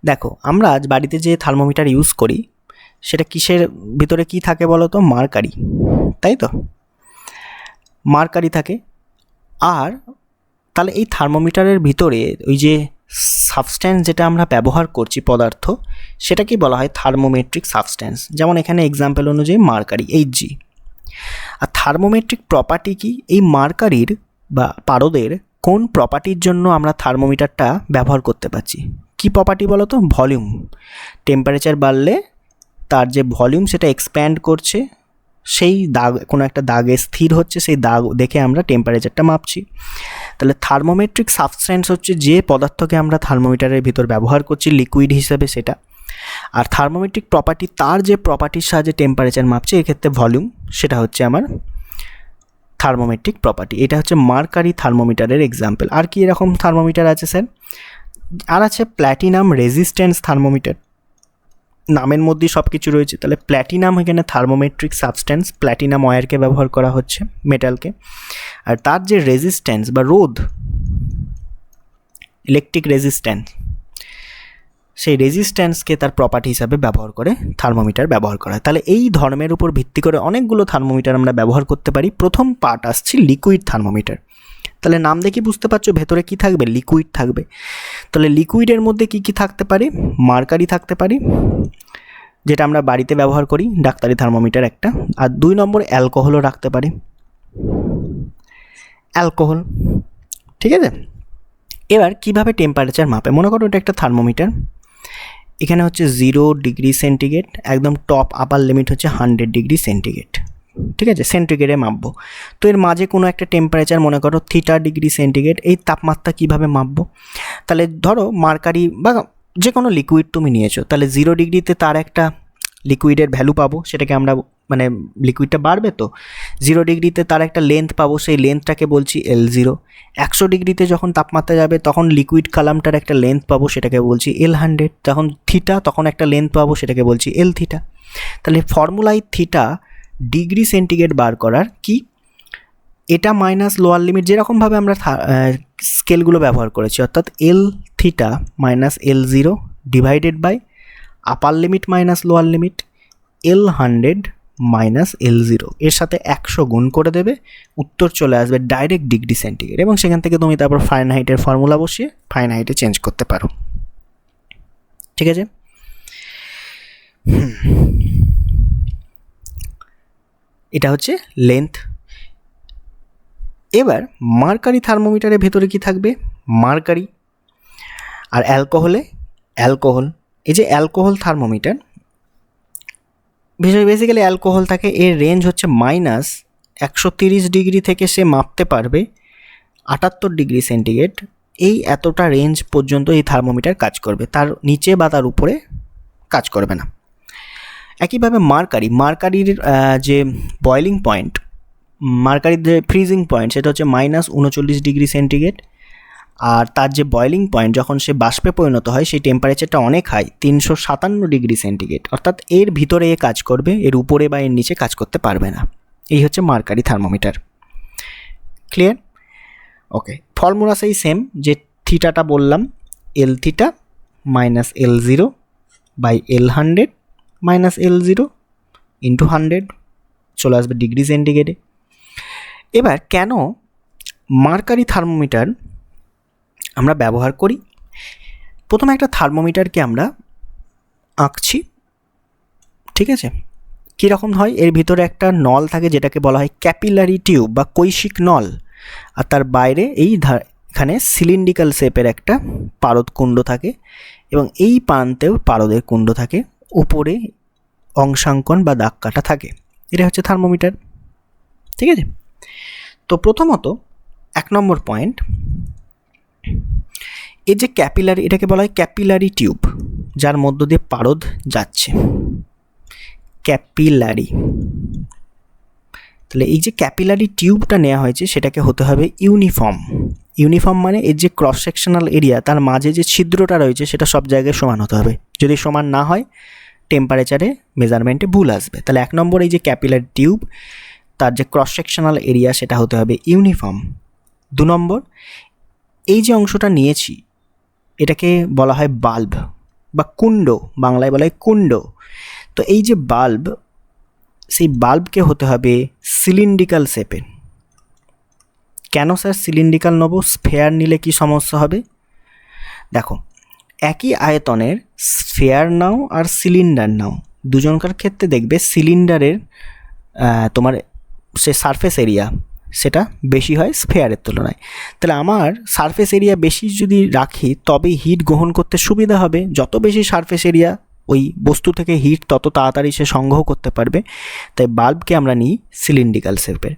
A: দেখো আমরা আজ বাড়িতে যে থার্মোমিটার ইউজ করি সেটা কিসের ভিতরে কি থাকে বলো তো? মার্কারি, তাই তো? মার্কারি থাকে। আর তাহলে এই থার্মোমিটারের ভিতরে ওই যে সাবস্ট্যান্স যেটা আমরা ব্যবহার করছি পদার্থ, সেটাকেই বলা হয় থার্মোমেট্রিক সাবস্ট্যান্স। যেমন এখানে এক্সাম্পল অনুযায়ী মার্কারি Hg। আর থার্মোমেট্রিক প্রপার্টি কি? এই মার্কারির বা পারদের কোন প্রপার্টির জন্য আমরা থার্মোমিটারটা ব্যবহার করতে পারছি? কি প্রপার্টি বলো তো? ভলিউম। টেম্পারেচার বাড়লে তার যে ভলিউম সেটা এক্সপ্যান্ড করছে, সেই দাগ, কোনো একটা দাগে স্থির হচ্ছে, সেই দাগ দেখে আমরা টেম্পারেচারটা মাপছি। তাহলে থার্মোমেট্রিক সাবস্ট্যান্স হচ্ছে যে পদার্থকে আমরা থার্মোমিটারের ভিতর ব্যবহার করছি লিকুইড হিসেবে সেটা। আর থার্মোমেট্রিক প্রপার্টি তার যে প্রপার্টির সাহায্যে টেম্পারেচার মাপছে, এক্ষেত্রে ভলিউম, সেটা হচ্ছে আমার থার্মোমেট্রিক প্রপার্টি। এটা হচ্ছে মার্কারি থার্মোমিটারের এক্সাম্পল। আর কি এরকম থার্মোমিটার আছে স্যার? আর আছে প্ল্যাটিনাম রেজিস্ট্যান্স থার্মোমিটার। নামের মধ্যেই সব কিছু রয়েছে। তাহলে প্ল্যাটিনাম এখানে থার্মোমেট্রিক সাবস্ট্যান্স, প্ল্যাটিনাম ওয়্যারকে ব্যবহার করা হচ্ছে, মেটালকে। আর তার যে রেজিস্ট্যান্স বা রোধ, ইলেকট্রিক রেজিস্ট্যান্স, সেই রেজিস্ট্যান্সকে তার প্রপার্টি হিসাবে ব্যবহার করে থার্মোমিটার ব্যবহার করা হয়। তাহলে এই ধর্মের উপর ভিত্তি করে অনেকগুলো থার্মোমিটার আমরা ব্যবহার করতে পারি। প্রথম পার্ট আসছে লিকুইড থার্মোমিটার। তাহলে নাম দেখে বুঝতে পারছো ভেতরে কি থাকবে, লিকুইড থাকবে। তাহলে লিকুইডের মধ্যে কি কি থাকতে পারে, মার্কারি থাকতে পারে, যেটা আমরা বাড়িতে ব্যবহার করি, ডাক্তারি থার্মোমিটার একটা। আর 2 নম্বর অ্যালকোহলও রাখতে পারে, অ্যালকোহল। ঠিক আছে, এবার কিভাবে টেম্পারেচার মাপে, মনে করো এটা একটা থার্মোমিটার, এখানে হচ্ছে 0 ডিগ্রি সেন্টিগ্রেড, একদম টপ আপার লিমিট হচ্ছে 100 ডিগ্রি সেন্টিগ্রেড। ঠিক আছে, সেন্টিগ্রেডে মাপবো। তো এর মাঝে কোনো একটা টেম্পারেচার, মনে করো থিটা ডিগ্রি সেন্টিগ্রেড, এই তাপমাত্রা কীভাবে মাপবো? তাহলে ধরো মার্কারি বা যে কোনো লিকুইড তুমি নিয়েছো, তাহলে 0 ডিগ্রিতে তার একটা লিকুইডের ভ্যালু পাবো, সেটাকে আমরা মানে লিকুইডটা বাড়বে, তো 0 ডিগ্রিতে তার একটা লেন্থ পাবো, সেই লেন্থটাকে বলছি L0। 100 ডিগ্রিতে যখন তাপমাত্রা যাবে তখন লিকুইড কালামটার একটা লেন্থ পাবো, সেটাকে বলছি L100। যখন থিটা, তখন একটা লেন্থ পাবো, সেটাকে বলছি L থিটা। তাহলে ফর্মুলায় থিটা ডিগ্রি সেন্টিগ্রেড বার করার কি, এটা মাইনাস লোয়ার লিমিট, যেরকমভাবে আমরা স্কেলগুলো ব্যবহার করেছি, অর্থাৎ L theta minus L0 divided by upper limit minus lower limit L100 minus L0, এর সাথে 100 গুণ করে দেবে, উত্তর চলে আসবে ডাইরেক্ট ডিগ্রি সেন্টিগ্রেড। এবং সেখান থেকে তুমি তারপর ফারেনহাইটের ফর্মুলা বসিয়ে ফারেনহাইটে চেঞ্জ করতে পারো। ঠিক আছে, এটা হচ্ছে লেন্থ। এবার মার্কারি থার্মোমিটারের ভেতরে কি থাকবে, মার্কারি। আর অ্যালকোহলে অ্যালকোহল। এই যে অ্যালকোহল থার্মোমিটার, বেসিক্যালি অ্যালকোহল থাকে, এর রেঞ্জ হচ্ছে মাইনাস 130 ডিগ্রি থেকে সে মাপতে পারবে 78 ডিগ্রি সেন্টিগ্রেড। এই এতটা রেঞ্জ পর্যন্ত এই থার্মোমিটার কাজ করবে, তার নিচে বা তার উপরে কাজ করবে না। একইভাবে মার্কারির যে বয়লিং পয়েন্ট, মার্কারির যে ফ্রিজিং পয়েন্ট, সেটা হচ্ছে মাইনাস 39 ডিগ্রি সেন্টিগ্রেড। আর তার যে বয়লিং পয়েন্ট, যখন সে বাষ্পে পরিণত হয়, সেই টেম্পারেচারটা অনেক হাই, 357 ডিগ্রি সেন্টিগ্রেড। অর্থাৎ এর ভিতরে এ কাজ করবে, এর উপরে বা এর নিচে কাজ করতে পারবে না। এই হচ্ছে mercury thermometer. Clear? Okay, formula সেই সেম, যে থিটাটা বললাম, L theta minus L0 by L100 minus L0 into 100, চলে আসবে ডিগ্রি সেন্টিগ্রেডে। এবার কেন মার্কারি থার্মোমিটার আমরা ব্যবহার করি? প্রথমে একটা থার্মোমিটারকে আমরা আঁকছি। ঠিক আছে, কীরকম হয়, এর ভিতরে একটা নল থাকে, যেটাকে বলা হয় ক্যাপিলারি টিউব বা কৈশিক নল। আর তার বাইরে এখানে সিলিন্ড্রিক্যাল শেপের একটা পারদ কুণ্ড থাকে, এবং এই প্রান্তেও পারদের কুণ্ড থাকে, উপরে অংশাঙ্কন বা দাগ কাটা থাকে। এটা হচ্ছে থার্মোমিটার। ঠিক আছে, তো প্রথমত 1 নম্বর পয়েন্ট, এই যে ক্যাপিলারি, এটাকে বলা হয় ক্যাপিলারি টিউব, যার মধ্য দিয়ে পারদ যাচ্ছে, ক্যাপিলারি। তাহলে এই যে ক্যাপিলারি টিউবটা নেওয়া হয়েছে, সেটাকে হতে হবে ইউনিফর্ম। ইউনিফর্ম মানে এর যে ক্রস সেকশনাল এরিয়া, তার মাঝে যে ছিদ্রটা রয়েছে, সেটা সব জায়গায় সমান হতে হবে। যদি সমান না হয়, টেম্পারেচারে মেজারমেন্টে ভুল আসবে। তাহলে 1 নম্বর, এই যে ক্যাপিলারি টিউব, তার যে ক্রস সেকশনাল এরিয়া, সেটা হতে হবে ইউনিফর্ম। 2 নম্বর, এই যে অংশটা নিয়েছি, এটাকে বলা হয় বাল্ব বা কুণ্ড, বাংলায় বলা হয় কুণ্ড। তো এই যে বাল্ব, সেই বাল্বকে হতে হবে সিলিন্ড্রিক্যাল শেপের। কেন স্যার সিলিন্ড্রিক্যাল নেব, স্ফেয়ার নিলে কি সমস্যা হবে? দেখো, একই আয়তনের স্ফেয়ার নাও আর সিলিন্ডার নাও, দুজনকার ক্ষেত্রে দেখবে সিলিন্ডারের তোমার সে সারফেস এরিয়া, সেটা বেশি হয় স্ফেয়ারের তুলনায়। তাহলে আমার সারফেস এরিয়া বেশি যদি রাখি, তবে হিট গ্রহণ করতে সুবিধা হবে। যত বেশি সারফেস এরিয়া, ওই বস্তু থেকে হিট তত তাড়াতাড়ি সে সংগ্রহ করতে পারবে। তাই বাল্বকে আমরা নিই সিলিন্ড্রিক্যাল শেপের।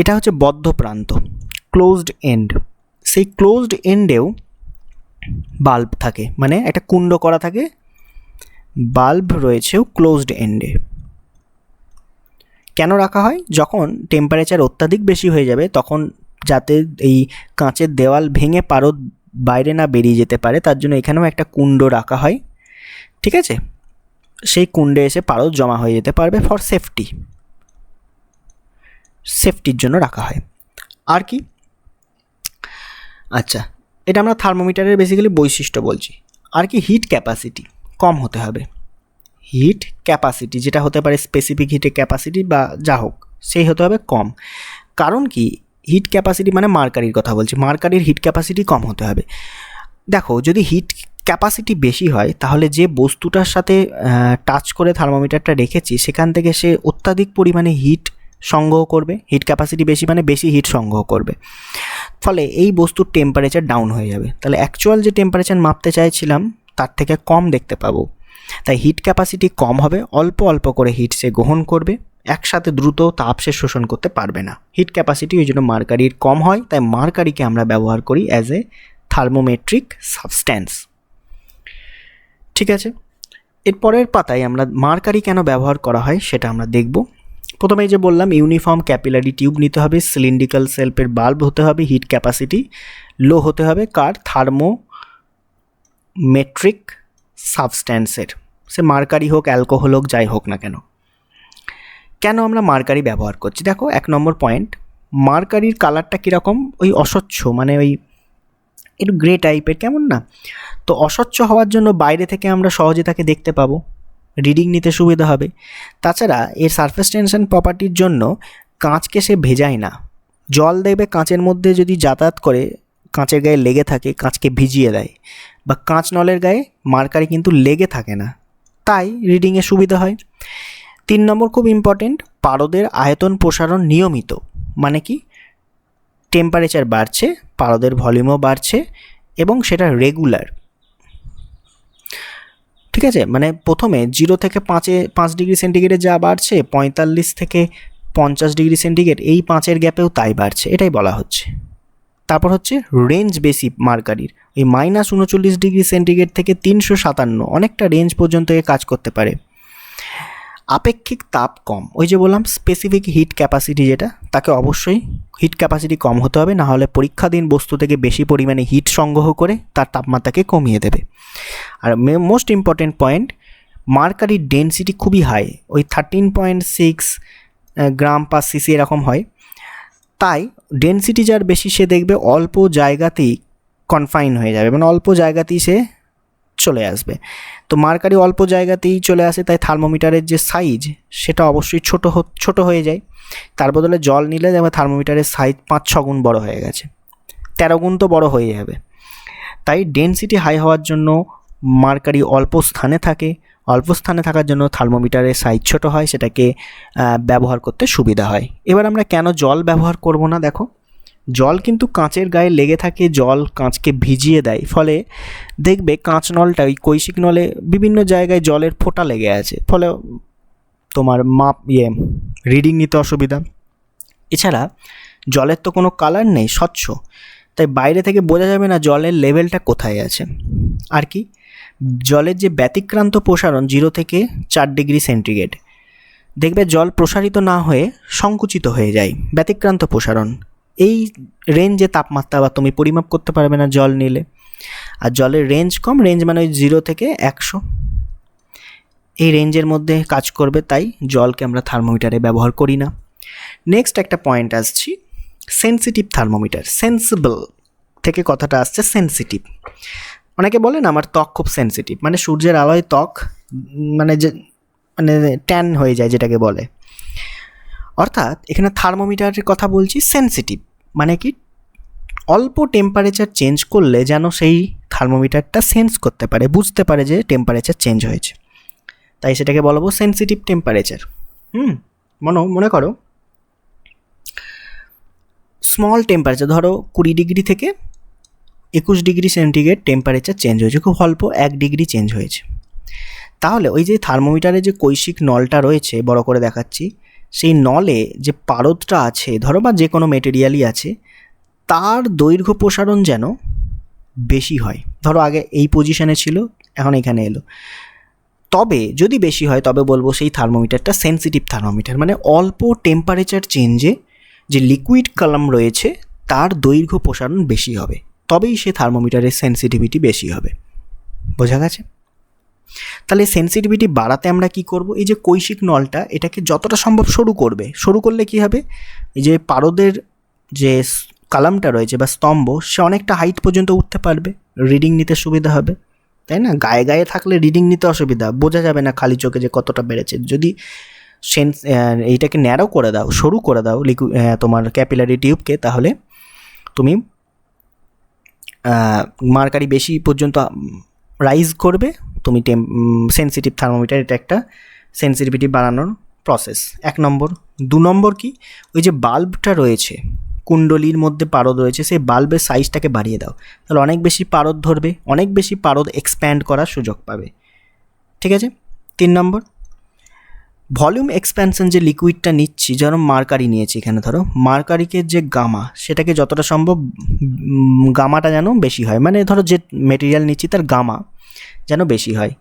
A: এটা হচ্ছে বদ্ধ প্রান্ত, ক্লোজড এন্ড। সেই ক্লোজড এন্ডেও বাল্ব থাকে, মানে একটা কুণ্ড করা থাকে, বাল্ব রয়েছেও ক্লোজড এন্ডে। কেন রাখা হয়? যখন টেম্পারেচার অত্যাধিক বেশি হয়ে যাবে, তখন যাতে এই কাঁচের দেওয়াল ভেঙে পারদ বাইরে না বেরিয়ে যেতে পারে, তার জন্য এখানেও একটা কুণ্ড রাখা হয়। ঠিক আছে, সেই কুণ্ডে এসে পারদ জমা হয়ে যেতে পারবে, ফর সেফটির জন্য রাখা হয়। আর কি? আচ্ছা, এটা আমরা থার্মোমিটারের বেসিক্যালি বৈশিষ্ট্য বলছি। আর কি হিট ক্যাপাসিটি কম হতে হবে। হিট ক্যাপাসিটি যেটা হতে পারে স্পেসিফিক হিটের ক্যাপাসিটি বা যা হোক, সেই হতে হবে কম। কারণ কি হিট ক্যাপাসিটি মানে মার্কারির কথা বলছি, মার্কারির হিট ক্যাপাসিটি কম হতে হবে। দেখো যদি হিট ক্যাপাসিটি বেশি হয় তাহলে যে বস্তুটার সাথে টাচ করে থার্মোমিটারটা রেখেছি সেখান থেকে সে অত্যাধিক পরিমাণে হিট সংগ্রহ করবে। হিট ক্যাপাসিটি বেশি মানে বেশি হিট সংগ্রহ করবে, ফলে এই বস্তুর টেম্পারেচার ডাউন হয়ে যাবে। তাহলে অ্যাকচুয়াল যে টেম্পারেচার মাপতে চাইছিলাম তার থেকে কম দেখতে পাবো। তাই হিট ক্যাপাসিটি কম হবে, অল্প অল্প করে হিট সে গ্রহণ করবে, একসাথে দ্রুত তাপ সে শোষণ করতে পারবে না। হিট ক্যাপাসিটি ওই জন্য মার্কারির কম হয়, তাই মার্কারিকে আমরা ব্যবহার করি অ্যাজ এ থার্মোমেট্রিক সাবস্ট্যান্স। ঠিক আছে, এরপরের পাতায় আমরা মার্কারি কেন ব্যবহার করা হয় সেটা আমরা দেখব। প্রথমেই যে বললাম ইউনিফর্ম ক্যাপিলারি টিউব নিতে হবে, সিলিন্ড্রিক্যাল শেলফের বাল্ব হতে হবে, হিট ক্যাপাসিটি লো হতে হবে কার, থার্মোমেট্রিক সাবস্ট্যান্সের, সে মার্কারি হোক অ্যালকোহল হোক যাই হোক না কেন। কেন আমরা মার্কারি ব্যবহার করছি দেখো, 1 নম্বর পয়েন্ট, মার্কারির কালারটা কীরকম, ওই অস্বচ্ছ, মানে ওই একটু গ্রে টাইপের, কেমন না। তো অস্বচ্ছ হওয়ার জন্য বাইরে থেকে আমরা সহজে তাকে দেখতে পাবো, রিডিং নিতে সুবিধা হবে। তাছাড়া এর সারফেস টেনশন প্রপার্টির জন্য কাঁচকে সে ভেজায় না। জল দেবে কাঁচের মধ্যে যদি যাতায়াত করে কাঁচের গায়ে লেগে থাকে, কাঁচকে ভিজিয়ে দেয়, বা কাঁচ নলের গায়ে মার্কারি কিন্তু লেগে থাকে না, তাই রিডিংয়ে সুবিধা হয়। 3 নম্বর খুব ইম্পর্টেন্ট, পারদের আয়তন প্রসারণ নিয়মিত, মানে কি টেম্পারেচার বাড়ছে, পারদের ভলিউমও বাড়ছে এবং সেটা রেগুলার। ঠিক আছে, মানে প্রথমে 0 থেকে 5 ডিগ্রি সেন্টিগ্রেডে যা বাড়ছে, 45 থেকে 50 ডিগ্রি সেন্টিগ্রেড এই 5-এর গ্যাপেও তাই বাড়ছে, এটাই বলা হচ্ছে। তারপর হচ্ছে রেঞ্জ বেশি মার্কারির, এই -39 ডিগ্রি সেন্টিগ্রেড থেকে 357, অনেকটা রেঞ্জ পর্যন্ত এ কাজ করতে পারে। আপেক্ষিক তাপ কম, ওই যে বললাম স্পেসিফিক হিট ক্যাপাসিটি যেটা, তাকে অবশ্যই হিট ক্যাপাসিটি কম হতে হবে, না হলে পরীক্ষাধীন বস্তু থেকে বেশি পরিমাণে হিট সংগ্রহ করে তার তাপমাত্রাকে কমিয়ে দেবে। আর মোস্ট ইম্পর্টেন্ট পয়েন্ট, মার্কারির ডেনসিটি খুবই হাই, ওই 13.6 গ্রাম পার সিসি এরকম হয়। তাই ডেনসিটি যার বেশি সে দেখবে অল্প জায়গাতেই কনফাইন হয়ে যাবে, মানে অল্প জায়গাতেই সে চলে আসবে। তো মার্কারি অল্প জায়গাতেই চলে আসে, তাই থার্মোমিটারের যে সাইজ সেটা অবশ্যই ছোট হয়ে যায়। তার বদলে জল নিলে দেখবে থার্মোমিটারের সাইজ 5-6 গুণ বড় হয়ে গেছে, 13 গুণ তো বড় হয়ে যাবে। তাই ডেনসিটি হাই হওয়ার জন্য মার্কারি অল্প স্থানে থাকে, অল্প স্থানে থাকার জন্য থার্মোমিটারের সাইজ ছোট হয়, সেটাকে ব্যবহার করতে সুবিধা হয়। এবার আমরা কেন জল ব্যবহার করব না, দেখো জল কিন্তু কাঁচের গায়ে লেগে থাকে, জল কাঁচকে ভিজিয়ে দেয়, ফলে দেখবে কাঁচ নলটা ওই কৈশিক নলে বিভিন্ন জায়গায় জলের ফোঁটা লেগে আছে, ফলে তোমার রিডিং নিতে অসুবিধা। এছাড়া জলের তো কোনো কালার নেই, স্বচ্ছ, তাই বাইরে থেকে বোঝা যাবে না জলের লেভেলটা কোথায় আছে। আর কি জলের যে ব্যতিক্রান্ত প্রসারণ 0 থেকে 4 ডিগ্রি সেন্টিগ্রেড, দেখবে জল প্রসারিত না হয়ে সংকুচিত হয়ে যায়, ব্যতিক্রান্ত প্রসারণ। এই রেঞ্জে তাপমাত্রা বা তুমি পরিমাপ করতে পারবে না জল নিলে। আর জলের রেঞ্জ কম, রেঞ্জ মানে ওই 0 থেকে 100 এই রেঞ্জের মধ্যে কাজ করবে, তাই জলকে আমরা থার্মোমিটারে ব্যবহার করি না। নেক্সট একটা পয়েন্ট আসছি, সেন্সিটিভ থার্মোমিটার। সেন্সিবল থেকে কথাটা আসছে সেন্সিটিভ। অনেকে বলেন আমার ত্বক খুব সেন্সিটিভ, মানে সূর্যের আলোয় ত্বক মানে ট্যান হয়ে যায় যেটাকে বলে। অর্থাৎ এখানে থার্মোমিটারের কথা বলছি সেন্সিটিভ, মানে কি অল্প টেম্পারেচার চেঞ্জ করলে যেন সেই থার্মোমিটারটা সেন্স করতে পারে, বুঝতে পারে যে টেম্পারেচার চেঞ্জ হয়েছে, তাই সেটাকে বলবো সেন্সিটিভ টেম্পারেচার। মনে করো স্মল টেম্পারেচার, ধরো 20 ডিগ্রি থেকে 21 ডিগ্রি সেন্টিগ্রেড টেম্পারেচার চেঞ্জ হয়েছে, খুব অল্প 1 ডিগ্রি চেঞ্জ হয়েছে। তাহলে ওই যে থার্মোমিটারে যে কৈশিক নলটা রয়েছে, বড় করে দেখাচ্ছি, সেই নলে যে পারদটা আছে ধরো বা যে কোনো মেটেরিয়ালই আছে, তার দৈর্ঘ্য প্রসারণ যেন বেশি হয়। ধরো আগে এই পজিশনে ছিল, এখন এখানে এলো, তবে যদি বেশি হয় তবে বলবো সেই থার্মোমিটারটা সেন্সিটিভ থার্মোমিটার। মানে অল্প টেম্পারেচার চেঞ্জে যে লিকুইড কলাম রয়েছে তার দৈর্ঘ্য প্রসারণ বেশি হবে, তবেই সে থার্মোমিটারের সেন্সিটিভিটি বেশি হবে। বোঝা গেছে? তাহলে সেন্সিটিভিটি বাড়াতে আমরা কি করব, এই যে কৈশিক নলটা এটাকে যতটা সম্ভব সরু করলে কি হবে, এই যে পারদের যে কালামটা রয়েছে বা স্তম্ভ, সে অনেকটা হাইট পর্যন্ত উঠতে পারবে, রিডিং নিতে সুবিধা হবে। তাই তাই না? গায়ে গায়ে থাকলে রিডিং নিতে অসুবিধা, বোঝা যাবে না খালি চোখে যে কতটা বেড়েছে। যদি এইটাকে ন্যারো করে দাও, সরু করে দাও তোমার ক্যাপিলারি টিউবকে, তাহলে তুমি মার্কারি বেশি পর্যন্ত রাইজ করবে। তুমি সেন্সিটিভ থার্মোমিটার, এটা একটা সেন্সিটিভিটি বাড়ানোর প্রসেস, 1 নম্বর। 2 নম্বর কি, ওই যে বাল্বটা রয়েছে, কুণ্ডলীর মধ্যে পারদ রয়েছে, সেই বাল্বের সাইজটাকে বাড়িয়ে দাও, তাহলে অনেক বেশি পারদ ধরবে, অনেক বেশি পারদ এক্সপ্যান্ড করার সুযোগ পাবে। ঠিক আছে। 3 নম্বর, ভলিউম এক্সপ্যানশন, যে লিকুইডটা নিচ্ছি, যেরকম মার্কারি নিয়েছি এখানে, ধরো মার্কারিকে যে গামা, সেটাকে যতটা সম্ভব গামাটা যেন বেশি হয়, মানে ধরো যে মেটেরিয়াল নিচ্ছি তার গামা যেন বেশি হয়।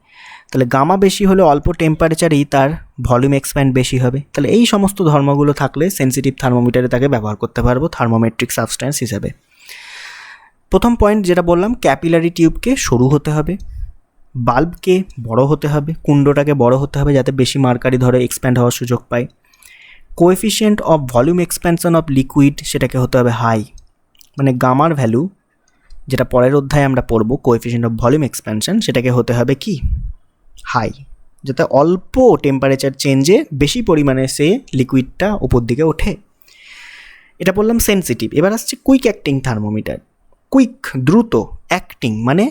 A: তাহলে গামা বেশি হলে অল্প টেম্পারেচারেই তার ভলিউম এক্সপ্যান্ড বেশি হবে। তাহলে এই সমস্ত ধর্মগুলো থাকলে সেন্সিটিভ থার্মোমিটারে তাকে ব্যবহার করতে পারবো থার্মোমেট্রিক সাবস্ট্যান্স হিসাবে। প্রথম পয়েন্ট যেটা বললাম, ক্যাপিলারি টিউবকে সরু হতে হবে, বাল্বকে বড় হতে হবে, কুণ্ডটাকে বড় হতে হবে যাতে বেশি মার্কারি ধরে এক্সপ্যান্ড হওয়ার সুযোগ পায়। Coefficient of volume expansion of liquid, সেটাকে হতে হবে হাই, মানে গামার ভ্যালু, যেটা পরের অধ্যায়ে আমরা পড়বো, কোএফিশিয়েন্ট অফ ভলিউম এক্সপ্যানশন, সেটাকে হতে হবে কি হাই, যাতে অল্প টেম্পারেচার চেঞ্জে বেশি পরিমাণে সে লিকুইডটা উপর দিকে ওঠে। এটা বললাম সেন্সিটিভ। এবার আসছে কুইক অ্যাক্টিং থার্মোমিটার। কুইক, দ্রুত, অ্যাক্টিং মানে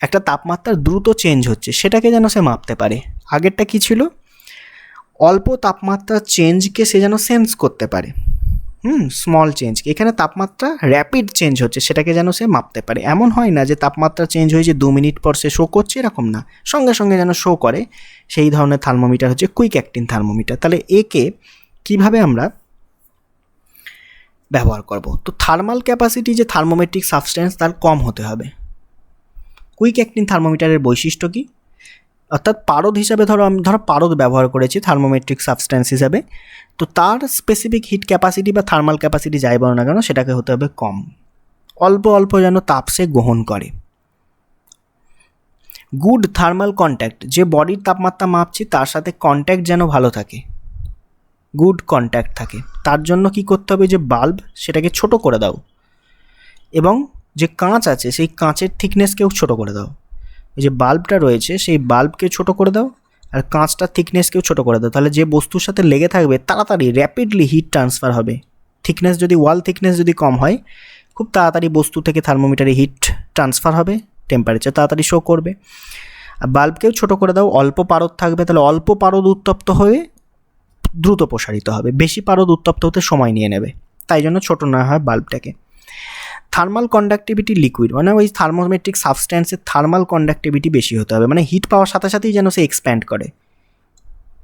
A: একটা তাপমাত্রার দ্রুত চেঞ্জ হচ্ছে, সেটাকে যেন সে মাপতে পারে। আগেরটা কি ছিল, অল্প তাপমাত্রার চেঞ্জকে সে যেন সেন্স করতে পারে, স্মল চেঞ্জ। এখানে তাপমাত্রা র্যাপিড চেঞ্জ হচ্ছে, সেটাকে যেন সে মাপতে পারে। এমন হয় না যে তাপমাত্রা চেঞ্জ হয়েছে 2 মিনিট পর সে শো করছে, এরকম না, সঙ্গে সঙ্গে যেন শো করে, সেই ধরনের থার্মোমিটার হচ্ছে কুইক অ্যাক্টিং থার্মোমিটার। তাহলে একে কিভাবে আমরা ব্যবহার করব? তো থার্মাল ক্যাপাসিটি, যে থার্মোমেট্রিক সাবস্ট্যান্স, তার কম হতে হবে। কুইক অ্যাক্টিং থার্মোমিটারের বৈশিষ্ট্য কী, অর্থাৎ পারদ হিসাবে ধরো আমি পারদ ব্যবহার করেছি থার্মোমেট্রিক সাবস্ট্যান্স হিসাবে, তো তার স্পেসিফিক হিট ক্যাপাসিটি বা থার্মাল ক্যাপাসিটি যাই বলো না কেন, সেটাকে হতে হবে কম, অল্প অল্প যেন তাপ সে গ্রহণ করে। গুড থার্মাল কন্ট্যাক্ট, যে বডির তাপমাত্রা মাপছি তার সাথে কন্ট্যাক্ট যেন ভালো থাকে, গুড কন্ট্যাক্ট থাকে। তার জন্য কি করতে হবে, যে বাল্ব সেটাকে ছোট করে দাও, এবং যে কাঁচ আছে সেই কাঁচের থিকনেসকেও ছোট করে দাও। এই যে বাল্বটা রয়েছে সেই বাল্বকে ছোট করে দাও, আর কাঁচটার থিকনেসকেও ছোট করে দাও, তাহলে যে বস্তুর সাথে লেগে থাকবে তাড়াতাড়ি র্যাপিডলি হিট ট্রান্সফার হবে। থিকনেস যদি, ওয়াল থিকনেস যদি কম হয়, খুব তাড়াতাড়ি বস্তু থেকে থার্মোমিটারে হিট ট্রান্সফার হবে, টেম্পারেচার তাড়াতাড়ি শো করবে। আর বাল্বকেও ছোট করে দাও, অল্প পারদ থাকবে, তাহলে অল্প পারদ উত্তপ্ত হয়ে দ্রুত প্রসারিত হবে, বেশি পারদ উত্তপ্ত হতে সময় নিয়ে নেবে, তাই জন্য ছোট না হয় বাল্বটাকে। থার্মাল কন্ডাক্টিভিটি লিকুইড, মানে ওই থার্মোমেট্রিক সাবস্ট্যান্সের থার্মাল কন্ডাক্টিভিটি বেশি হতে হবে, মানে হিট পাওয়ার সাথে সাথেই যেন সে এক্সপ্যান্ড করে,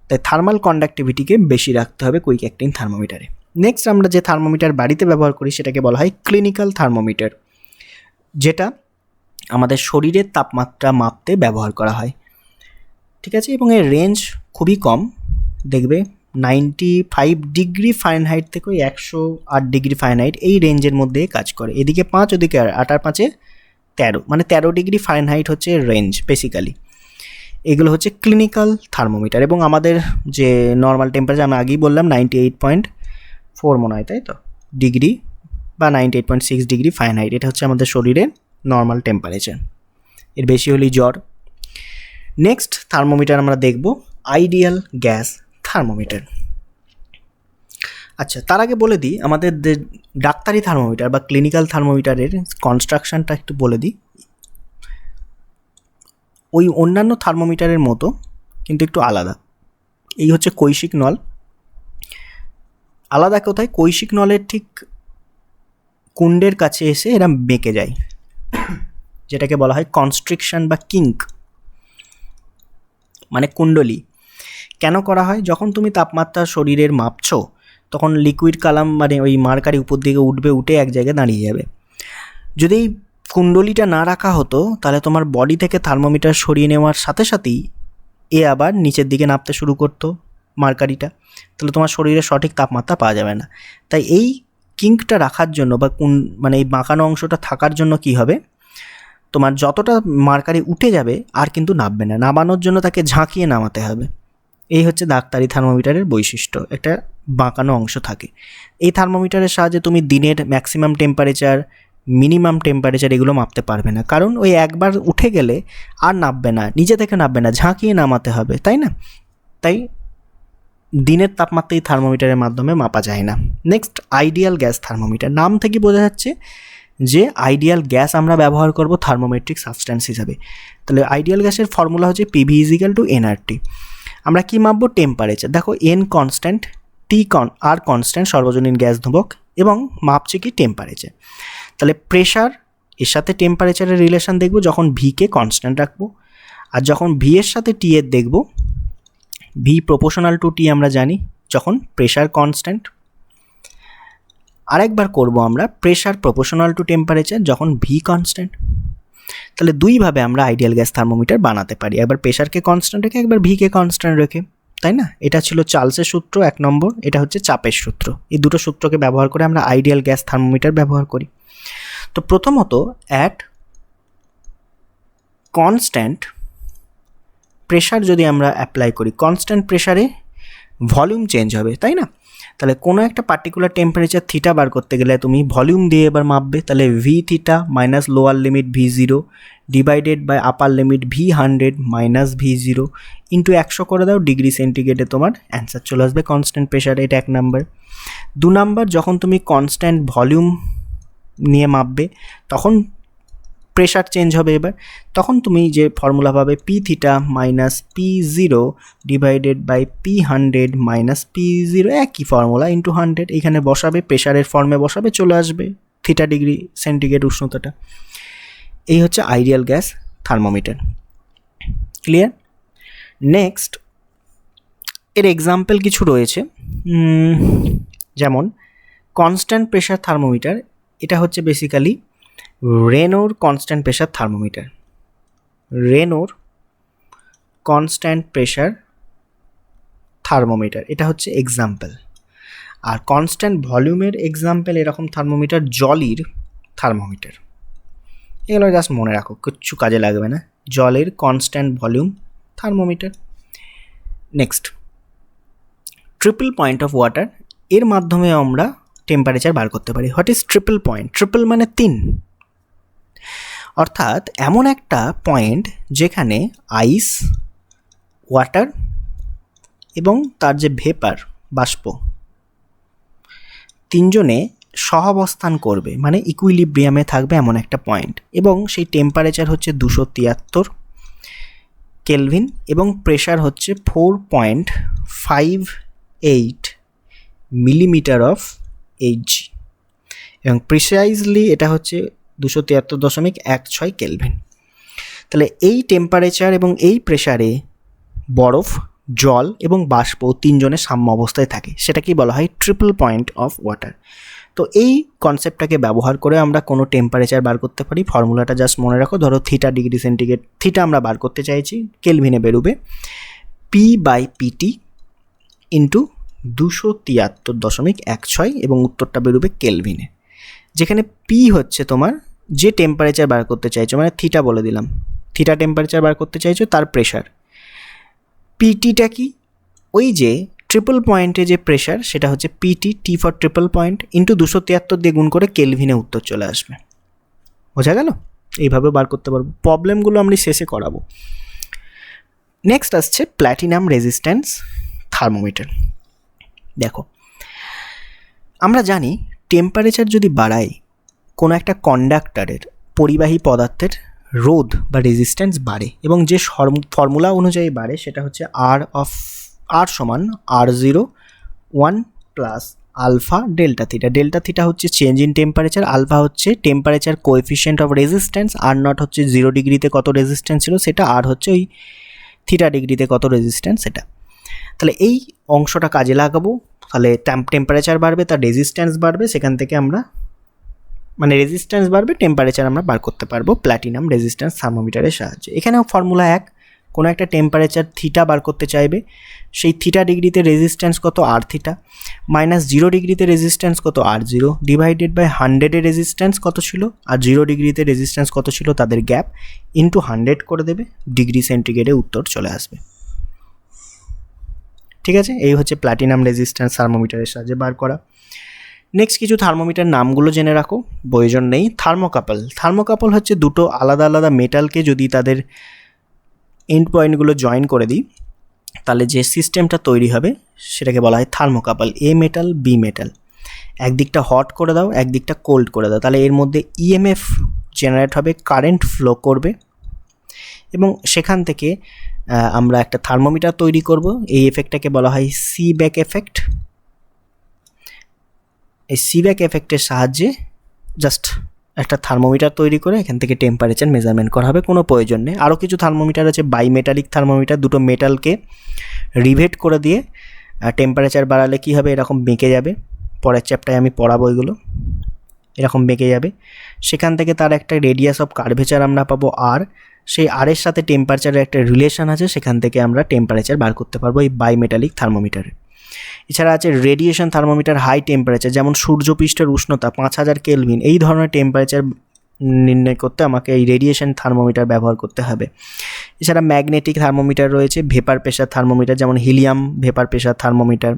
A: তাই থার্মাল কন্ডাক্টিভিটিকে বেশি রাখতে হবে কুইক অ্যাক্টিং থার্মোমিটারে। নেক্সট আমরা যে থার্মোমিটার বাড়িতে ব্যবহার করি সেটাকে বলা হয় ক্লিনিক্যাল থার্মোমিটার, যেটা আমাদের শরীরের তাপমাত্রা মাপতে ব্যবহার করা হয়। ঠিক আছে, এবং এর রেঞ্জ খুবই কম, দেখবে 95 ডিগ্রি ফারেনহাইট থেকে 108 ডিগ্রি ফারেনহাইট এই রেঞ্জের মধ্যে কাজ করে। এদিকে 5, ওদিকে 8 আর 5 13, মানে 13 ডিগ্রি ফারেনহাইট হচ্ছে রেঞ্জ বেসিক্যালি। এগুলো হচ্ছে ক্লিনিক্যাল থার্মোমিটার। এবং আমাদের যে নর্মাল টেম্পারেচার আমি আগেই বললাম 98.4 মনে হয়, তাই তো, ডিগ্রি বা 98.6 ডিগ্রি ফারেনহাইট, এটা হচ্ছে আমাদের শরীরের নর্মাল টেম্পারেচার, এর বেশি হলেই জ্বর। নেক্সট থার্মোমিটার আমরা দেখব আইডিয়াল গ্যাস থার্মোমিটার। আচ্ছা, তার আগে বলে দিই আমাদের ডাক্তারি থার্মোমিটার বা ক্লিনিক্যাল থার্মোমিটারের কনস্ট্রাকশনটা একটু বলে দিই। ওই অন্যান্য থার্মোমিটারের মতো কিন্তু একটু আলাদা। এই হচ্ছে কৈশিক নল। আলাদা কোথায়, কৈশিক নলের ঠিক কুণ্ডের কাছে এসে এরা বেঁকে যায়, যেটাকে বলা হয় কনস্ট্রিকশন বা কিঙ্ক, মানে কুণ্ডলী। কেন করা হয়, যখন তুমি তাপমাত্রা শরীরের মাপছো তখন লিকুইড কালাম মানে ওই মার্কারি উপর দিকে উঠবে, উঠে এক জায়গায় দাঁড়িয়ে যাবে। যদি এই কুণ্ডলীটা না রাখা হতো তাহলে তোমার বডি থেকে থার্মোমিটার সরিয়ে নেওয়ার সাথে সাথেই এ আবার নিচের দিকে নামতে শুরু করতো মার্কারিটা, তাহলে তোমার শরীরে সঠিক তাপমাত্রা পাওয়া যাবে না। তাই এই কিঙ্কটা রাখার জন্য বা মানে এই বাঁকানো অংশটা থাকার জন্য কি হবে, তোমার যতটা মার্কারি উঠে যাবে আর কিন্তু নামবে না, নামানোর জন্য তাকে ঝাঁকিয়ে নামাতে হবে। এই হচ্ছে ডাক্তারি থার্মোমিটারের বৈশিষ্ট্য, একটা বাঁকানো অংশ থাকে। এই থার্মোমিটারের সাহায্যে তুমি দিনের ম্যাক্সিমাম টেম্পারেচার, মিনিমাম টেম্পারেচার এগুলো মাপতে পারবে না, কারণ ওই একবার উঠে গেলে আর নামবে না, নিজে থেকে নামবে না, ঝাঁকিয়ে নামাতে হবে, তাই না? তাই দিনের তাপমাত্রা এই থার্মোমিটারের মাধ্যমে মাপা যায় না। Next, ideal gas thermometer. নাম থেকে বোঝা যাচ্ছে যে আইডিয়াল গ্যাস আমরা ব্যবহার করব থার্মোমেট্রিক সাবস্ট্যান্স হিসাবে। তাহলে আইডিয়াল গ্যাসের ফর্মুলা হচ্ছে PV = nRT। আমরা কি মাপবো? টেম্পারেচার। দেখো n কনস্ট্যান্ট, আর কনস্ট্যান্ট, সর্বজনীন গ্যাস ধ্রুবক, এবং মাপছে কি? টেম্পারেচার। তাহলে প্রেশার এর সাথে টেম্পারেচারের রিলেশন দেখব যখন ভিকে কনস্ট্যান্ট রাখবো, আর যখন ভি এর সাথে টি এর দেখব, ভি প্রপোর্শনাল টু টি আমরা জানি, যখন প্রেশার কনস্ট্যান্ট। আরেকবার করব আমরা প্রেশার প্রপোর্শনাল টু টেম্পারেচার যখন ভি কনস্ট্যান্ট। তাহলে দুইভাবে আমরা আইডিয়াল গ্যাস থার্মোমিটার বানাতে পারি, একবার প্রেশারকে কনস্ট্যান্ট রেখে, একবার ভিকে কনস্ট্যান্ট রেখে, তাই না? এটা ছিল চার্লসের সূত্র 1 নম্বর, এটা হচ্ছে চাপের সূত্র। এই দুটো সূত্রকে ব্যবহার করে আমরা আইডিয়াল গ্যাস থার্মোমিটার ব্যবহার করি। তো প্রথমত অ্যাট কনস্ট্যান্ট প্রেশার যদি আমরা অ্যাপ্লাই করি, কনস্ট্যান্ট প্রেশারে ভলিউম চেঞ্জ হবে, তাই না? তাহলে কোনো একটা পার্টিকুলার টেম্পারেচার থিটা বার করতে গেলে তুমি ভলিউম দিয়ে এবার মাপবে। তাহলে V theta minus lower limit V0 divided by upper limit V100 minus V0 into 100 করে দাও, ডিগ্রি সেন্টিগ্রেডে তোমার অ্যান্সার চলে আসবে কনস্ট্যান্ট প্রেশার। এটা 1 নাম্বার। 2 নাম্বার, যখন তুমি কনস্ট্যান্ট ভলিউম নিয়ে মাপবে তখন প্রেশার চেঞ্জ হবে। এবার তখন তুমি যে ফর্মুলা পাবে P theta minus P0 divided by P100 minus P0, একই ফর্মুলা, ইন্টু 100 এখানে বসাবে, প্রেশারের ফর্মে বসাবে, চলে আসবে থিটা ডিগ্রি সেন্টিগ্রেড উষ্ণতাটা। এই হচ্ছে ideal gas thermometer. Clear? Next, এর এক্সাম্পল কিছু রয়েছে, যেমন কনস্ট্যান্ট প্রেশার থার্মোমিটার। এটা হচ্ছে বেসিক্যালি রেনোর কনস্ট্যান্ট প্রেশার থার্মোমিটার। রেনোর কনস্ট্যান্ট প্রেশার থার্মোমিটার, এটা হচ্ছে এক্সাম্পল। আর কনস্ট্যান্ট ভলিউমের এক্সাম্পল এরকম থার্মোমিটার জলির থার্মোমিটার। এগুলো জাস্ট মনে রাখো, কিচ্ছু কাজে লাগবে না। জলের constant volume thermometer. Next, triple point of water. এর মাধ্যমে আমরা টেম্পারেচার বার করতে পারি। What is triple point? Triple মানে 3, অর্থাৎ এমন একটা পয়েন্ট যেখানে আইস, ওয়াটার এবং তার যে ভেপার, বাষ্প, তিনজনে সহাবস্থান করবে, মানে ইকুইলিব্রিয়ামে থাকবে এমন একটা পয়েন্ট, এবং সেই টেম্পারেচার হচ্ছে 273 কেলভিন এবং প্রেশার হচ্ছে 4.58 মিলিমিটার অফ Hg, এবং প্রিসাইজলি এটা হচ্ছে 273.16 কেলভিন। তাহলে এই টেম্পারেচার এবং এই প্রেশারে বরফ, জল এবং বাষ্প তিনজনের সাম্য অবস্থায় থাকে, সেটাকেই বলা হয় ট্রিপল পয়েন্ট অফ ওয়াটার। তো এই কনসেপ্টটাকে ব্যবহার করে আমরা কোনো টেম্পারেচার বার করতে পারি। ফর্মুলাটা জাস্ট মনে রাখো। ধরো থিটা ডিগ্রি সেন্টিগ্রেড, থিটা আমরা বার করতে চাইছি, কেলভিনে বেরোবে P/PT ইন্টু 273.16 এবং উত্তরটা বেরোবে কেলভিনে, যেখানে পি হচ্ছে তোমার যে টেম্পারেচার বার করতে চাইছো, মানে থিটা বলে দিলাম, থিটা টেম্পারেচার বার করতে চাইছো, তার প্রেশার। পিটিটা কি? ওই যে ট্রিপল পয়েন্টে যে প্রেশার, সেটা হচ্ছে PT, T for triple point, into 273 দিয়ে গুণ করে কেলভিনে উত্তর চলে আসবে। বোঝা গেল? এইভাবে বার করতে পারবো। প্রবলেমগুলো আমি শেষে করাবো। নেক্সট আসছে প্ল্যাটিনাম রেজিস্ট্যান্স থার্মোমিটার। দেখো, আমরা জানি টেম্পারেচার যদি বাড়ায় কোনো একটা কন্ডাক্টরের, পরিবাহী পদার্থের রোধ বা রেজিস্ট্যান্স বাড়ে, এবং যে ফর্মুলা অনুযায়ী বাড়ে সেটা হচ্ছে আর সমান R0 1 plus alpha delta theta. Delta theta হচ্ছে চেঞ্জ ইন টেম্পারেচার, আলফা হচ্ছে temperature coefficient of resistance, R naught হচ্ছে 0 ডিগ্রিতে কত রেজিস্ট্যান্স ছিল সেটা, আর হচ্ছে ওই থিটা ডিগ্রিতে কত রেজিস্ট্যান্স সেটা। তাহলে এই অংশটা কাজে লাগাবো, তাহলে টেম্পারেচার বাড়বে, তার রেজিস্ট্যান্স বাড়বে, সেখান থেকে আমরা, মানে রেজিস্ট্যান্স বাড়বে, টেম্পারেচার আমরা বার করতে পারবো প্ল্যাটিনাম রেজিস্ট্যান্স থার্মোমিটারের সাহায্যে। এখানেও ফর্মুলা এক, কোনো একটা টেম্পারেচার থিটা বার করতে চাইবে, সেই থিটা ডিগ্রিতে রেজিস্ট্যান্স কত? আর থিটা, মাইনাস 0 ডিগ্রিতে রেজিস্ট্যান্স কত? R0 ডিভাইডেড বাই 100-এর রেজিস্ট্যান্স কত ছিল আর 0 ডিগ্রিতে রেজিস্ট্যান্স কত ছিল, তাদের গ্যাপ, ইন্টু 100 করে দেবে, ডিগ্রি সেন্টিগ্রেডে উত্তর চলে আসবে। ঠিক আছে? এই হচ্ছে প্ল্যাটিনাম রেজিস্ট্যান্স থার্মোমিটারের সাহায্যে বার করা। নেক্সট কিছু থার্মোমিটার নামগুলো জেনে রাখো, প্রয়োজন নেই। থার্মোকাপল হচ্ছে দুটো আলাদা আলাদা মেটালকে যদি তাদের এন্ড পয়েন্টগুলো জয়েন করে দিই তাহলে যে সিস্টেমটা তৈরি হবে সেটাকে বলা হয় থার্মোকাপল। এ মেটাল বি মেটাল, একদিকটা হট করে দাও একদিকটা কোল্ড করে দাও, তাহলে এর মধ্যে ইএমএফ জেনারেট হবে, কারেন্ট ফ্লো করবে এবং সেখান থেকে আমরা একটা থার্মোমিটার তৈরি করব। এই এফেক্টটাকে বলা হয় সিব্যাক এফেক্ট। এই সিব্যাক এফেক্টের সাহায্যে জাস্ট একটা থার্মোমিটার তৈরি করে এখান থেকে টেম্পারেচার মেজারমেন্ট করা হবে, কোনো প্রয়োজন নেই। আরও কিছু থার্মোমিটার আছে বাইমেটালিক থার্মোমিটার, দুটো মেটালকে রিভেট করে দিয়ে টেম্পারেচার বাড়ালে কী হবে, এরকম বেঁকে যাবে। পরের চ্যাপ্টারে আমি পড়াবো এগুলো, এরকম বেঁকে যাবে। সেখান থেকে তার একটা রেডিয়াস অফ কার্ভেচার আমরা পাবো আর, সেই আরের সাথে টেম্পারেচারের একটা রিলেশন আছে, সেখান থেকে আমরা টেম্পারেচার বার করতে পারবো এই বাইমেটালিক থার্মোমিটারে। এছাড়া আছে রেডিয়েশন থার্মোমিটার, হাই টেম্পারেচার, যেমন সূর্যপৃষ্ঠের উষ্ণতা 5000 কেলভিন, এই ধরনের টেম্পারেচার নির্ণয় করতে আমাকে এই রেডিয়েশন থার্মোমিটার ব্যবহার করতে হবে। এছাড়া ম্যাগনেটিক থার্মোমিটার রয়েছে, ভেপার প্রেশার থার্মোমিটার, যেমন হিলিয়াম ভেপার প্রেশার থার্মোমিটার।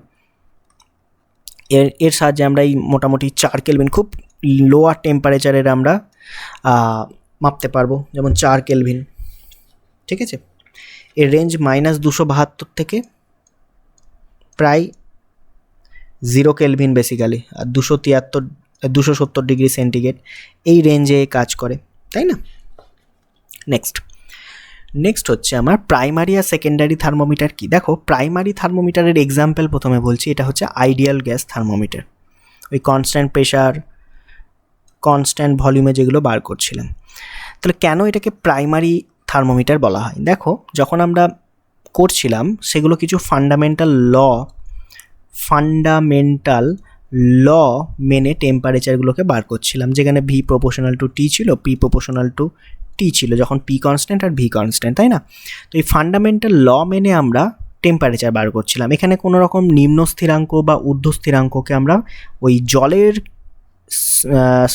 A: এর সাহায্যে আমরা এই মোটামুটি 4 কেলভিন, খুব লোয়ার টেম্পারেচারের আমরা মাপতে পারবো, যেমন 4 কেলভিন। ঠিক আছে, এর রেঞ্জ -272 থেকে প্রায় 0 কেলভিন বেসিক্যালি, আর 270 ডিগ্রি সেন্টিগ্রেড এই রেঞ্জে কাজ করে, তাই না? নেক্সট হচ্ছে আমার প্রাইমারি আর সেকেন্ডারি থার্মোমিটার কি। দেখো, প্রাইমারি থার্মোমিটারের এক্সাম্পল প্রথমে বলছি, এটা হচ্ছে আইডিয়াল গ্যাস থার্মোমিটার, ওই কনস্ট্যান্ট প্রেশার কনস্ট্যান্ট ভলিউমে যেগুলো বার করছিলাম। তাহলে কেন এটাকে প্রাইমারি থার্মোমিটার বলা হয়? দেখো, যখন আমরা করছিলাম সেগুলো কিছু ফান্ডামেন্টাল ল মেনে টেম্পারেচারগুলোকে বার করছিলাম, যেখানে ভি প্রপোর্শনাল টু টি ছিল, পি প্রপোর্শনাল টু টি ছিল, যখন পি কনস্ট্যান্ট আর ভি কনস্ট্যান্ট, তাই না? তো এই ফান্ডামেন্টাল ল মেনে আমরা টেম্পারেচার বার করছিলাম। এখানে কোনো রকম নিম্ন স্থিরাঙ্ক বা ঊর্ধ্ব স্থিরাঙ্ককে আমরা ওই জলের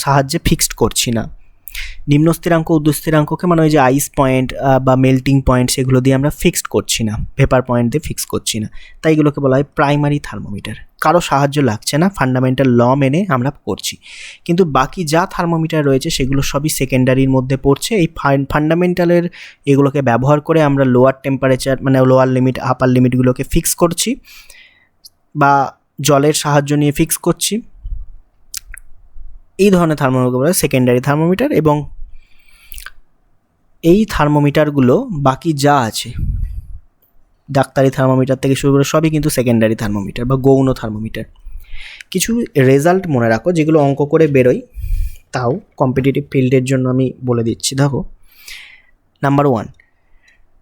A: সাহায্যে ফিক্সড করছি না। নিম্ন স্থিরাঙ্ক ঊর্ধ্ব স্থিরাঙ্ককে মানে ওই যে আইস পয়েন্ট বা মেল্টিং পয়েন্ট, সেগুলো দিয়ে আমরা ফিক্সড করছি না, ভেপার পয়েন্ট দিয়ে ফিক্স করছি না, তাই এগুলোকে বলা হয় প্রাইমারি থার্মোমিটার। কারো সাহায্য লাগছে না, ফান্ডামেন্টাল ল মেনে আমরা করছি। কিন্তু বাকি যা থার্মোমিটার রয়েছে সেগুলো সবই সেকেন্ডারির মধ্যে পড়ছে। এই ফান্ডামেন্টালের এগুলোকে ব্যবহার করে আমরা লোয়ার টেম্পারেচার মানে লোয়ার লিমিট আপার লিমিটগুলোকে ফিক্স করছি বা জলের সাহায্য নিয়ে ফিক্স করছি। এই ধরনের থার্মোমিটার বলা হয় সেকেন্ডারি থার্মোমিটার। এবং এই থার্মোমিটারগুলো বাকি যা আছে ডাক্তারি থার্মোমিটার থেকে শুরু করে সবই কিন্তু সেকেন্ডারি থার্মোমিটার বা গৌণ থার্মোমিটার। কিছু রেজাল্ট মনে রাখো যেগুলো অঙ্ক করে বেরোয়, তাও কম্পিটিটিভ ফিল্ডের জন্য আমি বলে দিচ্ছি। দেখো, নাম্বার 1,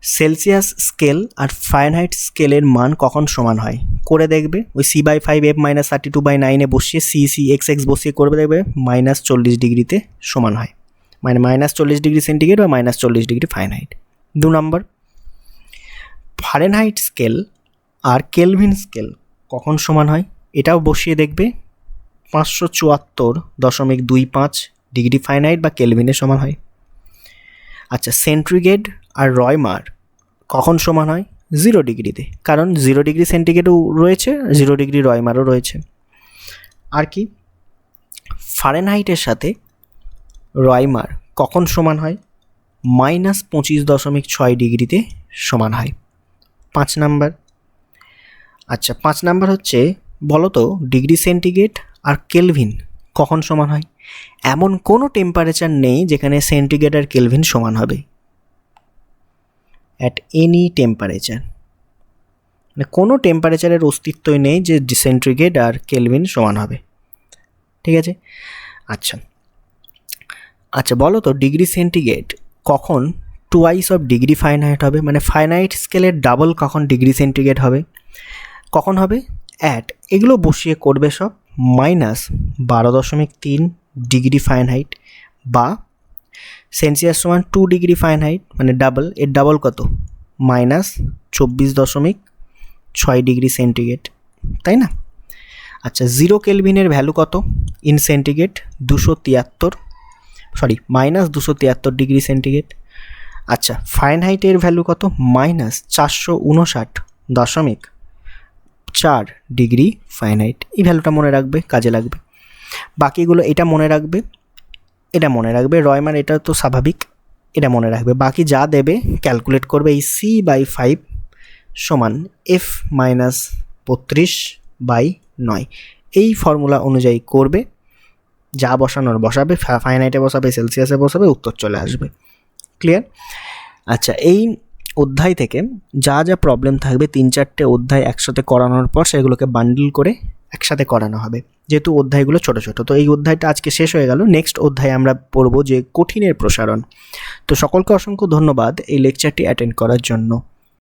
A: সেলসিয়াস স্কেল আর ফারেনহাইট স্কেলের মান কখন সমান হয়? করে দেখবে, ওই C/5 F - 32/9 বসিয়ে CC(x(x) বসিয়ে করবে, দেখবে -40 ডিগ্রিতে সমান হয়, মানে -40 ডিগ্রি সেন্টিগ্রেড বা -40 ডিগ্রি ফারেনহাইট। 2 নম্বর, ফারেনহাইট স্কেল আর কেলভিন স্কেল কখন সমান হয়? এটাও বসিয়ে দেখবে, 574.25 ডিগ্রি ফারেনহাইট বা কেলভিনের সমান হয়। আচ্ছা, সেন্টিগ্রেড আর রয়মার কখন সমান হয়? 0 ডিগ্রিতে, কারণ 0 ডিগ্রি সেন্টিগ্রেডও রয়েছে, 0 ডিগ্রি রয়মারও রয়েছে। আর কি, ফারেনহাইটের সাথে রয়মার কখন সমান হয়? -25.6 ডিগ্রিতে সমান হয়। 5 নাম্বার, আচ্ছা 5 নাম্বার হচ্ছে, বলো তো ডিগ্রি সেন্টিগ্রেড আর কেলভিন কখন সমান হয়? এমন কোনো টেম্পারেচার নেই যেখানে সেন্টিগ্রেড আর কেলভিন সমান হবে, অ্যাট এনি টেম্পারেচার, মানে কোনো টেম্পারেচারের অস্তিত্বই নেই যে সেন্টিগ্রেড আর কেলভিন সমান হবে। ঠিক আছে, আচ্ছা বলো তো ডিগ্রি সেন্টিগ্রেড কখন টুয়াইস অফ ডিগ্রি ফারেনহাইট হবে? মানে ফারেনহাইট স্কেলের ডাবল কখন ডিগ্রি সেন্টিগ্রেড হবে? কখন হবে? এগুলো বসিয়ে করবে সব -12.3 ডিগ্রি ফারেনহাইট বা সেলসিয়াস সমান 2 ডিগ্রি ফারেনহাইট, মানে ডাবল, এর ডাবল কত? -24.6 ডিগ্রি সেন্টিগ্রেড, তাই না? আচ্ছা, 0 কেলভিনের ভ্যালু কত ইন সেন্টিগ্রেড? -273 degree centigrade. আচ্ছা, ফারেনহাইটের ভ্যালু কত? -459.4 ডিগ্রি ফারেনহাইট। এই ভ্যালুটা মনে রাখবে, কাজে লাগবে। বাকিগুলো এটা মনে রাখবে, এটা মনে রাখবে, রয়মান এটা তো স্বাভাবিক, এটা মনে রাখবে। বাকি যা দেবে ক্যালকুলেট করবে। এই c/5 সমান f মাইনাস 32/9 এই ফর্মুলা অনুযায়ী করবে, যা বসানোর বসাবে, ফাইনাইটে বসাবে, সেলসিয়াসে বসাবে, উত্তর চলে আসবে। ক্লিয়ার? আচ্ছা, এই অধ্যায় থেকে যা যা প্রবলেম থাকবে 3-4টে অধ্যায় একসাথে করানোর পর সেগুলোকে বান্ডিল করে একসাথে করানো হবে, যেহেতু অধ্যায়গুলো ছোট ছোট। তো এই অধ্যায়টা আজকে শেষ হয়ে গেল। নেক্সট অধ্যায়ে আমরা পড়ব যে কঠিনের প্রসারণ। তো সকলকে অসংখ্য ধন্যবাদ এই লেকচারটি অ্যাটেন্ড করার জন্য।